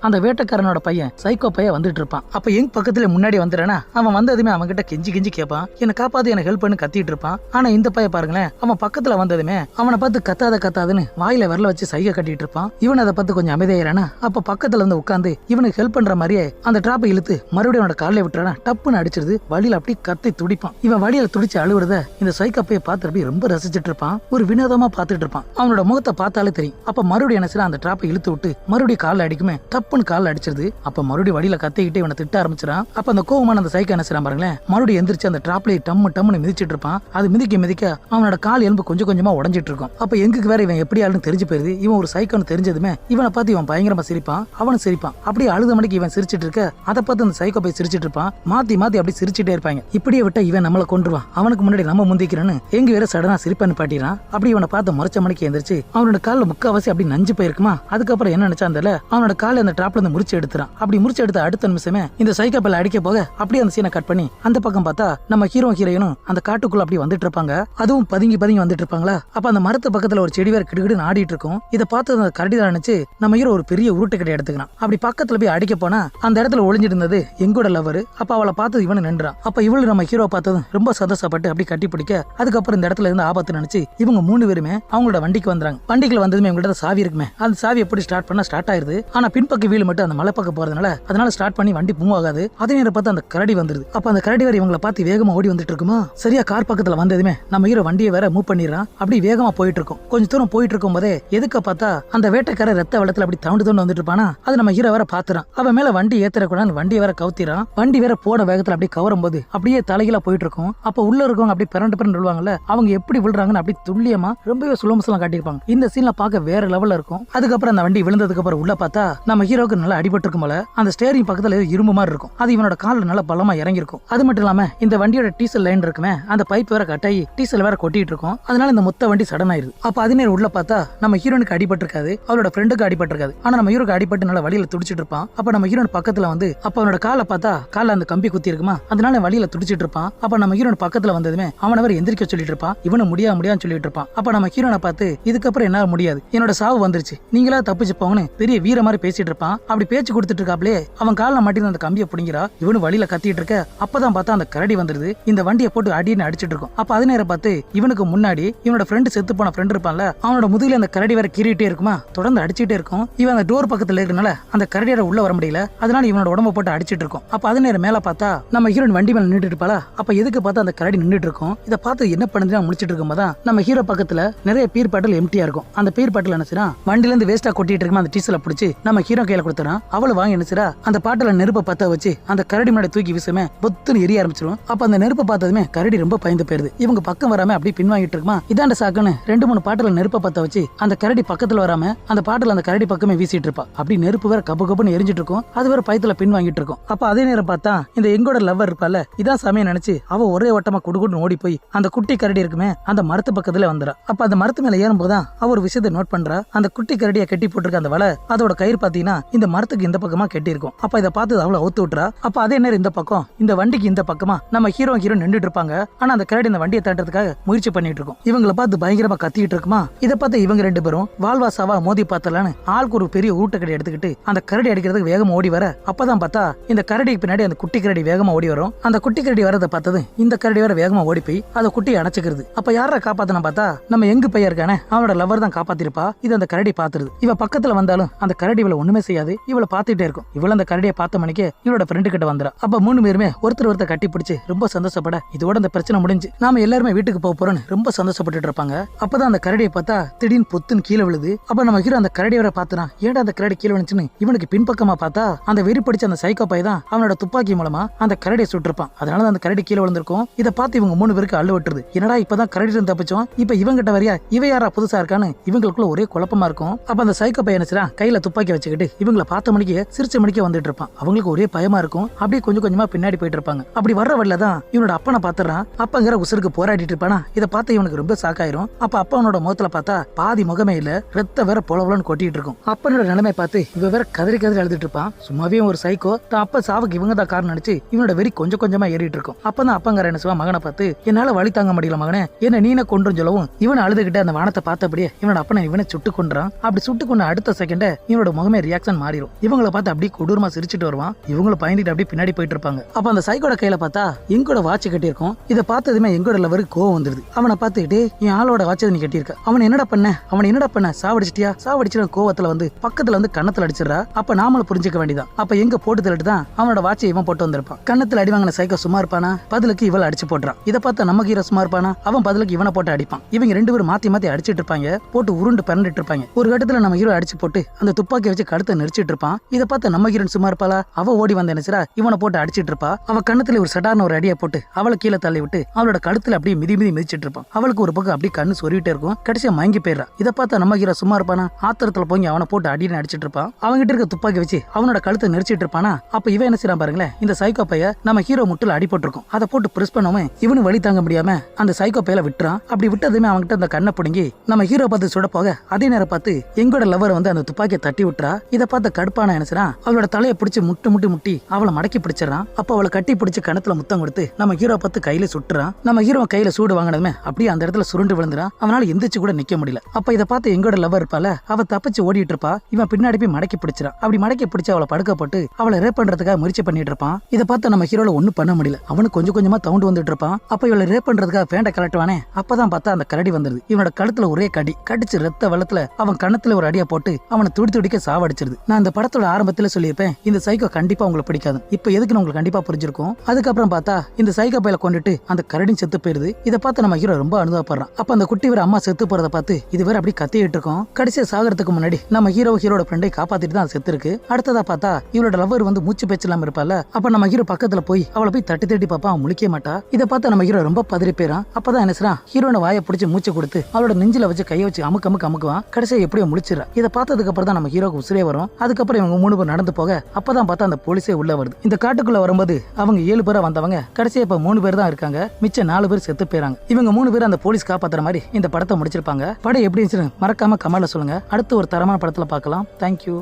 அந்த வேட்டைக்காரனோட பையன் சைக்கோ பையன் வந்துட்டு இருப்பான். அப்ப எங்க பக்கத்துல முன்னாடி வந்துடுறானா, அவன் வந்ததுமே அவன் கிட்ட கெஞ்சி கெஞ்சி கேட்பான், என்ன காப்பாத்து, எனக்கு ஹெல்ப் பண்ணு கத்திட்டு இருப்பான். ஆனா இந்த பையன் பாருங்களேன், அவன் பக்கத்துல வந்ததுமே அவனை பார்த்து கத்தாதுன்னு வாயில விரல வச்சு சைகை கட்டிட்டு இருப்பான். இவன் அதை பார்த்து கொஞ்சம் அமைதியாயிரானா, அப்ப பக்கத்துல வந்து உட்காந்து இவனுக்கு ஹெல்ப் பண்ற மாதிரியே அந்த டிராப்பை இழுத்து மறுபடியும் அவனோட காலில் விட்டுறானா, டப்புன்னு அடிச்சிருது. வழியில அப்படி கத்தி துடிப்பான். இவன் வழியில துடிச்சு அழுவுறத இந்த சைக்கப்பையை பார்த்து அப்படி ரொம்ப ரசிச்சுட்டு இருப்பான். ஒரு வினோதமா பார்த்துட்டு இருப்பான். அவனோட முகத்தை பார்த்தாலே தெரியும். அப்ப மறுபடியும் என்ன செய்யறான், அந்த டிராப்பை இழுத்து விட்டு மறுபடியும் காலில் அடிக்குமே, டப்புன்னு காலில் அடிச்சிருது. அப்ப மறுபடியும் வழியில கத்திக்கிட்டு இவனை திட்ட ஆரம்பிச்சிடான். அப்ப அந்த கோவமான அந்த சைக்கோ என்ன செய்யறான் பாருங்களேன், மறுபடியும் எந்திரிச்சு அந்த டிராப்லயே டம்முன்னு மிதிச்சிட்டு இருப்பான். அது மிதிக்க அவனோட கால் எலும்பு கொஞ்சம் கொஞ்சமா உடஞ்சிட்டு இருக்கும். அப்ப எங்குக்கு வேற இவன் எப்படி ஆளுன்னு தெரிஞ்சு போயிருது. இவன் ஒரு சைக்கோன்னு தெரிஞ்சதுமே இவனை பார்த்து இவன் பயங்கரமா சிரிப்பான். அவனும் சிரிப்பான். அப்படியே அழுத மணிக்கு இவன் சிரிச்சிட்டு இருக்க, அதை பார்த்து அந்த சைக்கோ போய் சிரிச்சிட்டு இருப்பான். மாத்தி அப்படி சிரிச்சிட்டே இருப்பாங்க. இப்படியே விட்டா இவன் நம்மளை கொண்டுருவான், அவனுக்கு முன்னாடி நம்ம முந்திக்கிறேன்னு எங்க வேற சடனா சிரிப்பான்னு பாட்டிறான். அப்படி இவனை பார்த்து முறைச்ச மணிக்கு எந்திரிச்சு அவனோட காலில் முக்காவாசி அப்படி நஞ்சு போயிருக்குமா. அதுக்கப்புறம் என்ன நினைச்சா அந்த அவனோட காலை அந்த டிராப்ல இருந்து முறிச்சு எடுத்துறான். அப்படி முறிச்சு எடுத்த அடுத்த நிமிஷமே இந்த சைக்கோ பையன் அடிக்க போக அப்படியே அந்த சீனை கட் பண்ணி அந்த பக்கம் பார்த்தா நம்ம ஹீரோயினும் அந்த காட்டுக்குள்ள அப்படி வந்துட்டு இருப்பாங்க. அதுவும் பதுங்கி வந்துட்டு இருப்பாங்களா. அப்ப அந்த மரத்து பக்கத்துல ஒரு செடி வேற கிடுகிடுன்னு ஆடிட்டு இருக்கும். இதை பார்த்து அந்த கரடிதான் நினைச்சு நம்ம ஹீரோ ஒரு பெரிய உருட்டை கடை எடுத்துக்கிறான். அப்படி பக்கத்துல போய் அடிக்க போனா அந்த இடத்துல ஒளிஞ்சிட்டு இருந்தது எங்கூட லவர். அப்ப அவளை பார்த்து இவனு நின்றான். அப்ப இவளு நம்ம ஹீரோ பார்த்ததும் ரொம்ப சந்தோஷப்பட்டு அப்படி கட்டி பிடிக்க, அதுக்கப்புறம் இந்த இடத்துல இருந்து ஆபத்து நினைச்சு இவங்க 3 பேருமே அவங்களோட வண்டிக்கு வந்துறாங்க. வண்டிக்குள்ள வந்ததுமே இவங்கள்ட்ட சாவி இருக்குமே, அந்த சாவி எப்படி ஸ்டார்ட் பண்ணா ஸ்டார்ட் ஆயிருது. ஆனா பின்பக்க வீல் மட்டும் அந்த மலை பக்கம் போறதுனால அதனால ஸ்டார்ட் பண்ணி வண்டி மூவ் ஆகாது. அதே நேரம் பார்த்து அந்த கரடி வந்துருது. அப்ப அந்த கரடி வேற இவங்களை பார்த்து வேகமா ஓடி வந்துட்டு இருக்குமா. சரியா கார் பக்கத்துல வந்ததுமே நம்ம ஹீரோ வண்டியை வேற மூவ் பண்ணிடுறான். அப்படி வேகமா போயிட்டு இருக்கும். கொஞ்சம் தூரம் போயிட்டு இருக்கும் போதே எதுக்க பார்த்தா அந்த வேட்டைக்கார ரத்த வெள்ளத்துல அப்படி தவுண்டு வந்துட்டு இருப்பானா. அது நம்ம ஹீரோ வேற பாத்துறான். அவன் மேல வண்டி ஏத்தறக்கூடாது வண்டியை வேற கவுத்திரான். வண்டி வேற போட வேகத்துல அப்படி கவரும் போது அப்படியே தலைகீழா போயிட்டு இருக்கும். அப்ப உள்ள இருக்கவங்க அப்படி பிறண்டு விழுவாங்கல்ல, அவங்க எப்படி விழுறாங்கன்னு அப்படி துல்லியமா ரொம்பவே சுலமசலாம் காட்டியிருப்பாங்க. இந்த சீன்ல பார்க்க வேற லெவல்ல இருக்கும். அதுக்கப்புறம் அந்த வண்டி விழுந்ததுக்கு அப்புறம் உள்ள பார்த்தா நம்ம ஹீரோக்கு நல்லா அடிபட்டு இருக்கும் போல. அந்த ஸ்டேரிங் பக்கத்துல இரும்பு மாதிரி இருக்கும். அது இவனோட காலில் நல்லா பலமா இறங்கி இருக்கும். அது மட்டும் இல்லாம இந்த வண்டியோட டீசல் லைன் இருக்குமே, அந்த பைப் வேற கட்டாயி டீசல் வேற கொட்டிட்டு இருக்கும். அதனால இந்த மொத்த வண்டி சடன் ஆயிருது. அப்ப அதே நேரம் உள்ள பார்த்தா நம்ம ஹீரோனுக்கு அடிபட்டு இருக்காது, அவளோட ஃப்ரெண்டுக்கு அடிபட்டு இருக்காது. ஆனா நம்ம ஹீரோக்கு அடிபட்டு நல்லா வழியில துடிச்சிட்டு இருப்பான். அப்ப நம்ம ஹீரோன் பக்கத்துல வந்து அப்ப அவனோட காலை பார்த்தா கால அந்த கம்பி குத்தி இருக்குமா, அதனால வழியில துடிச்சிட்டு இருப்பான். அப்ப நம்ம ஹீரோன் பக்கத்துல வந்ததுமே அவன் அவர் எந்திரிக்க சொல்லிட்டு இருப்பான். இவனு முடியான்னு சொல்லிட்டு இருப்பான். அப்ப நம்ம ஹீரோனை பார்த்து இதுக்கப்புறம் என்னால முடியாது, என்னோட சாவு வந்துருச்சு, நீங்களா தப்பிச்சு போங்கன்னு பெரிய வீர மாதிரி பேசிட்டு இருப்பான். அப்படி பேச்சு கொடுத்துட்டு இருக்காப்லே அவன் காலில் மாட்டின அந்த கம்பியை பிடிங்கிறா. இவனு வழியில கத்திட்டு இருக்க, அப்பதான் பார்த்தா அந்த கரடி வந்துருது. இந்த வண்டியை போட்டு அடின்னு அடிச்சிட்டு இருக்கும். அப்ப அதே நேரம் பார்த்து இவனுக்கு முன்னாடி இவனோட ஃப்ரெண்டு செத்து போன ஃப்ரெண்ட் இருப்பான்ல, அவனோட முதுகுல அந்த கரடி வேற கீறிட்டே இருக்குமா, தொடர்ந்து அடிச்சுட்டே இருக்கும். இவன் அந்த டோர் பக்கத்துல இருக்கனால அந்த கரடியோட உள்ள வர முடியல, அதனால இவனோட உடம்ப போட்டு அடிச்சிட்டு இருக்கும். அப்ப அதே நேரம் மேல பார்த்தா நம்ம ஹீரோயின் வண்டி மேல நின்றுட்டு இருப்பாளா. அப்ப எதுக்கு பார்த்தா அந்த கரடி நின்றுட்டு இருக்கும். இதை பார்த்து என்ன பண்ணுதுன்னு முடிச்சிட்டு இருக்கும் போதான் நம்ம ஹீரோ பக்கத்துல நிறைய பீர் பாட்டில் எம்டியா இருக்கும். அந்த பீர் பாட்டில் என்ன செய்யறான், வண்டில இருந்து வேஸ்டா கொட்டிட்டு இருக்குமா அந்த டீசலை பிடிச்சி நம்ம ஹீரோ கையில கொடுத்துறான். அவளை வாங்கி என்ன செய்றா, அந்த பாட்டில நெருப்பை பத்த வச்சு அந்த கரடி மேல தூக்கி வீசுமே, பொத்துன்னு எரிய ஆரம்பிச்சிரும். அப்ப அந்த நெருப்பை பார்த்ததுமே கரடி ரொம்ப பயந்து போயிருது. இவங்க பக்கம் வராம அப்படி பின்வாங்கிட்டு இருக்குமா. இதாண்ட சாக்குன்னு 2-3 பாட்டில நெருப்பை பத்த வச்சு அந்த கரடி பக்கத்துல வராம அந்த பாட்டில அந்த கரடி பக்கமே வீசிட்டு இருப்பா. அப்படி நெருப்பு வேற கப்புன்னு எரிஞ்சிட்டு இருக்கும். அது வேற பயத்துல பின்வாங்கிட்டு இருக்கும். அப்ப அதே நேரம் பார்த்தா இந்த எங்கோட லவ்வர் இருப்பால, இதான் சமயம் நினைச்சு அவ ஒரே ஓட்டமா குடுகுடுன்னு ஓடி போய் அந்த குட்டி கரடி இருக்குமே அந்த மரத்து பக்கத்துல வந்துறா. அப்ப அந்த மரத்து மேல ஏறும் போதுதான் அவ ஒரு விஷயத்தை நோட் பண்றா. அந்த குட்டி கரடியை கட்டி போட்டிருக்க அந்த வலை, அதோட கயிறு பாத்தீங்கன்னா இந்த மரத்துக்கு இந்த பக்கமா கட்டி இருக்கும். அப்ப இதை பார்த்து அவளை அவுத்து விட்டுறா. அப்ப அதே நேரம் இந்த பக்கம் இந்த வண்டிக்கு இந்த பக்கமா நம்ம ஹீரோ நின்றுட்டு இருப்பாங்க. ஆனா அந்த கரடி இந்த வண்டியை தட்டுறதுக்காக முயற்சி பண்ணிட்டு இருக்கும். இவங்களை பார்த்து பயங்கரமா கத்திட்டு இருக்குமா. இதை பார்த்து இவங்க 2 பேரும் வாழ்வாசாவா மோதி பார்த்தலான்னு ஆளுக்கு ஒரு பெரிய ஊட்டக்கடை எடுத்துக்கிட்டு அந்த கரடி அடிக்கிறதுக்கு வேகமா ஓடி வர, அப்பதான் பார்த்தா இந்த கரடிக்கு பின்னாடி அந்த குட்டி கரடி வேகமா ஓடி வரும். அந்த குட்டி கரடி வரதை பார்த்தது இந்த கரடி வர வேகமா ஓடி போய் அந்த குட்டியை அணைச்சிக்கிறது. அப்ப யார காப்பாத்தனா பார்த்தா நம்ம எங்க பையன் இருக்கானே அவனோட லவர் தான் காப்பாத்திருப்பா. இது அந்த கரடி பாத்துருது. இவ பக்கத்துல வந்தாலும் அந்த கரடி இவளை ஒண்ணுமே செய்யாது, இவளை பாத்துட்டே இருக்கும். இவள அந்த கரடியை பார்த்த மணிக்கு இவளோட ஃப்ரெண்டு கிட்ட வந்துறா. அப்ப 3 பேருமே ஒருத்தர் கட்டி பிடிச்சு ரொம்ப சந்தோஷப்பட, இதோட அந்த பிரச்சனை முடிஞ்சு நாம எல்லாருமே வீட்டுக்கு போறோம்னு ரொம்ப சந்தோஷப்பட்டு இருப்பாங்க. அப்பதான் அந்த கரடியை பார்த்தா திடீர்னு பொத்துன்னு கீழே விழுது. அப்ப நம்ம ஹீரோ அந்த கரடி வர பாத்துறான். ஏன்டா அந்த கரடி கீழே விழுந்துச்சுன்னு இவனுக்கு பின்பக்கமா பார்த்தா அந்த வெறி பிடிச்ச அந்த சைக்கோ பை தான் அவனோட துப்பாக்கி மூலமா அந்த கரடியை சுட்டிருப்பான். அதனால அந்த கரடி கீழே விழுந்திருக்கும். இதை பார்த்து இவங்க 3 பேருக்கு அள்ளு விட்டுருது. என்னடா இப்பதான் கரடி இருந்து தப்பிச்சோம், இப்ப இவங்கிட்ட வரியா, இவ யாரா புதுசா இருக்கான்னு இவங்களுக்குள்ள ஒரே குழப்பமா இருக்கும். அப்ப அந்த சைக்கோ பையன் கையில துப்பாக்கி வச்சுக்கிட்டு இவங்களை பார்த்த மணிக்கு சிரிச்ச மணிக்கு வந்துட்டு இருப்பான். அவங்களுக்கு ஒரே பயமா இருக்கும். அப்படியே கொஞ்சம் கொஞ்சமா பின்னாடி போயிட்டு இருப்பாங்க. அப்படி வர்ற வழியில தான் இவனோட அப்பனை பாத்துறான். அப்பங்கிற உசுருக்கு போராடிட்டு இருப்பானா. இதை பார்த்து இவனுக்கு ரொம்ப சாக்காயிரும். அப்ப அப்பனோட முகத்துல பார்த்தா பாதி முகமே இல்ல, ரத்த வேற பொலவலன்னு கொட்டிட்டு இருக்கும். அப்பனோட நிலைமை பார்த்து இவ வேற கதறி அழுதுட்டு இருப்பான். சும்மாவே ஒரு சைக்கோ தான் அப்ப சாவுக்கு இவங்க தான் காரணம் நினைச்சு இவனோட வெறி கொஞ்சம் கொஞ்சமா ஏறிட்டு இருக்கும். அப்பதான் அப்பங்கார என்ன செய்வா, மகனை பார்த்து என்னால வழி தாங்க முடியல மகனே, என்ன நீன கொண்டு சொல்லவும் இவனை அழுதுகிட்டு அந்த வானத்தை படத்தை பார்த்தபடியே இவனோட அப்பனை இவனை சுட்டு கொண்டுறான். அப்படி சுட்டு கொண்ட அடுத்த செகண்ட் இவனோட முகமே ரியாக்ஷன் மாறிடும். இவங்களை பார்த்து அப்படியே கொடூரமா சிரிச்சுட்டு வருவான். இவங்களும் பயந்துட்டு அப்படியே பின்னாடி போயிட்டு இருப்பாங்க. அப்ப அந்த சைக்கோட கையில பார்த்தா எங்கோட வாட்ச் கட்டியிருக்கும். இதை பார்த்ததுமே எங்கோட லவருக்கு கோவம் வந்துருது. அவனை பார்த்துக்கிட்டு என் ஆளோட வாட்சை நீ கட்டியிருக்க, அவன் என்னடா பண்ண சாவடிச்சிட்டு கோவத்துல வந்து பக்கத்துல வந்து கண்ணத்துல அடிச்சிடறா. அப்ப நாமளும் புரிஞ்சுக்க வேண்டியதான். அப்ப எங்க போட்டு தள்ளிட்டு தான் அவனோட வாட்சை இவன் போட்டு வந்திருப்பான். கண்ணத்துல அடி வாங்கின சைக்கோ சும்மா இருப்பானா, பதிலுக்கு இவளை அடிச்சு போடுறான். இதை பார்த்த நம்ம ஹீரோ சும்மா இருப்பானா, அவன் பதிலுக்கு இவனை போட்டு அடிப்பான். இவங்க ரெண்டு பேரும் மாத்தி மாத்தி அடிச்சிட்டு இருப்பாங்க, போட்டு உருண்டு பரண்டிட்டு இருப்பாங்க. ஒரு கட்டத்துல நம்ம ஹீரோ அடிச்சு போட்டு அந்த துப்பாக்கி வச்சு கழுத்தை நெரிச்சிட்டு இருப்பான். இதை பார்த்த நம்ம ஹீரோன் சும்மா இருப்பாளா, அவ ஓடி வந்த நினைச்சா இவனை போட்டு அடிச்சிட்டு இருப்பா. அவ கண்ணத்துல ஒரு சடார்னு ஒரு அடியை போட்டு அவளை கீழே தள்ளி விட்டு அவளோட கழுத்துல அப்படியே மிதிச்சிட்டு இருப்பான். அவளுக்கு ஒரு பக்கம் அப்படியே கண்ணு சொருவிட்டே இருக்கும். கடைசியா மயங்கி போயிடுறா. இதை பார்த்த நம்ம ஹீரோ சும்மா இருப்பானா, ஆத்திரத்துல போய் அவனை போட்டு அடின்னு அடிச்சிட்டு இருப்பான். அவங்கிட்ட இருக்க துப்பாக்கி வச்சு அவனோட கழுத்தை நெரிச்சிட்டு இருப்பானா. அப்ப இவன் என்ன செய்யறான் பாருங்களேன், இந்த சைக்கோ பைய நம்ம ஹீரோ முட்டுல அடிபட்டிருக்கும். அதை போட்டு பிரஸ் பண்ணவும் இவனு வழி தாங்க முடியாம அந்த சைக்கோ பையில விட்டுறான். அப்படி விட்டதுமே அவன்கிட்ட அந்த கண்ணை பிடுங்கி நம்ம ஹீரோ பார்த்து சுட போக அதே நேரம் பார்த்து எங்கோட லவர் வந்து அந்த துப்பாக்கியை தட்டி விட்டுறா. இதை பார்த்த கடுப்பான என்ன செய்றான், அவளோட தலையை பிடிச்சி முட்டி அவளை மடக்கி பிடிச்சிடறான். அப்ப அவளை கட்டி பிடிச்சி கணத்துல முத்தம் கொடுத்து நம்ம ஹீரோ பார்த்து கையில சுட்டுறான். நம்ம ஹீரோ கையில சூடு வாங்கினதுமே அப்படியே அந்த இடத்துல சுருண்டு விழுந்துறான். அவனால எந்திரிச்சு கூட நிக்க முடியல. அப்ப இதை பார்த்து எங்கோட லவர் இருப்பால, அவ தப்பிச்சு ஓடிட்டு இருப்பா. இவன் பின்னாடி போய் மடக்கி பிடிச்சிடான். அப்படி மடக்கி பிடிச்சு அவளை படுக்கப்பட்டு அவளை ரேப் பண்றதுக்காக முயற்சி பண்ணிட்டு இருப்பான். இதை பார்த்து நம்ம ஹீரோல ஒண்ணும் பண்ண முடியல. அவனு கொஞ்சம் கொஞ்சமா தவுண்டு வந்துட்டு இருப்பான். அப்ப இவளை ரேப் பண்றதுக்காக பேண்ட கலட்டுவானே, அப்பதான் பார்த்தா அந்த கரடி வந்துருது. இவனோட கழுத்துல ஒரே கடி கடிச்சு ரத்த வெள்ளத்துல அவன் கணத்துல ஒரு அடியா போட்டு அவனை துடிக்க சாவடிச்சிருது. நான் இந்த படத்தோட ஆரம்பத்துல சொல்லியிருப்பேன், இந்த சைக்கோ கண்டிப்பா உங்களுக்கு பிடிக்காது. இப்ப எதுக்கு உங்களுக்கு கண்டிப்பா புரிஞ்சிருக்கும். அதுக்கப்புறம் பார்த்தா இந்த சைக்கோ பையில கொண்டுட்டு அந்த கரடியும் செத்து போயிருது. இதை பார்த்து நம்ம ஹீரோ ரொம்ப அனுபவப்படுறான். அப்ப அந்த குட்டி வேற அம்மா செத்து போறதை பார்த்து இது வேற அப்படி கத்திட்டு இருக்கோம். கடைசியா சாகறதுக்கு முன்னாடி நம்ம ஹீரோட ஃப்ரெண்டை காப்பாத்திட்டு தான் செத்து இருக்கு. அடுத்ததா பார்த்தா இவளோட லவர் வந்து மூச்சு பேச்சு இல்லாம இருப்பால. அப்ப நம்ம ஹீரோ பக்கத்துல போய் அவளை போய் தட்டி பாப்பா, அவன் முழிக்க மாட்டா. இதை பார்த்து நம்ம ஹீரோ ரொம்ப பதறி போயிறான். அப்பதான் என்ன செய்றான், ஹீரோன வாயை பிடிச்சி மூச்சு கொடுத்து அவளோட நெஞ்சில வச்சு கையை வச்சு அமுக்குவான். கடைசியா எப்படியோ முழிச்சிடறா. இதை பார்த்ததுக்கு அப்புறம் தான் நம்ம ஹீரோக்கு உசிரே வரும். அதுக்கப்புறம் இவங்க 3 பேர் நடந்து போக அப்பதான் பார்த்தா அந்த போலீஸே உள்ள வருது. இந்த காட்டுக்குள்ள வரும்போது அவங்க 7 பேரா வந்தவங்க கடைசியா இப்ப 3 பேர் தான் இருக்காங்க. மிச்சம் 4 பேர் செத்து போயிறாங்க. இவங்க 3 பேர் அந்த போலீஸ் காப்பாத்துற மாதிரி இந்த படத்தை முடிச்சிருப்பாங்க. படம் எப்படி இருந்துச்சு மறக்காம கமெண்ட்ல சொல்லுங்க. அடுத்து ஒரு தரமான படத்துல பார்க்கலாம். தேங்க்யூ.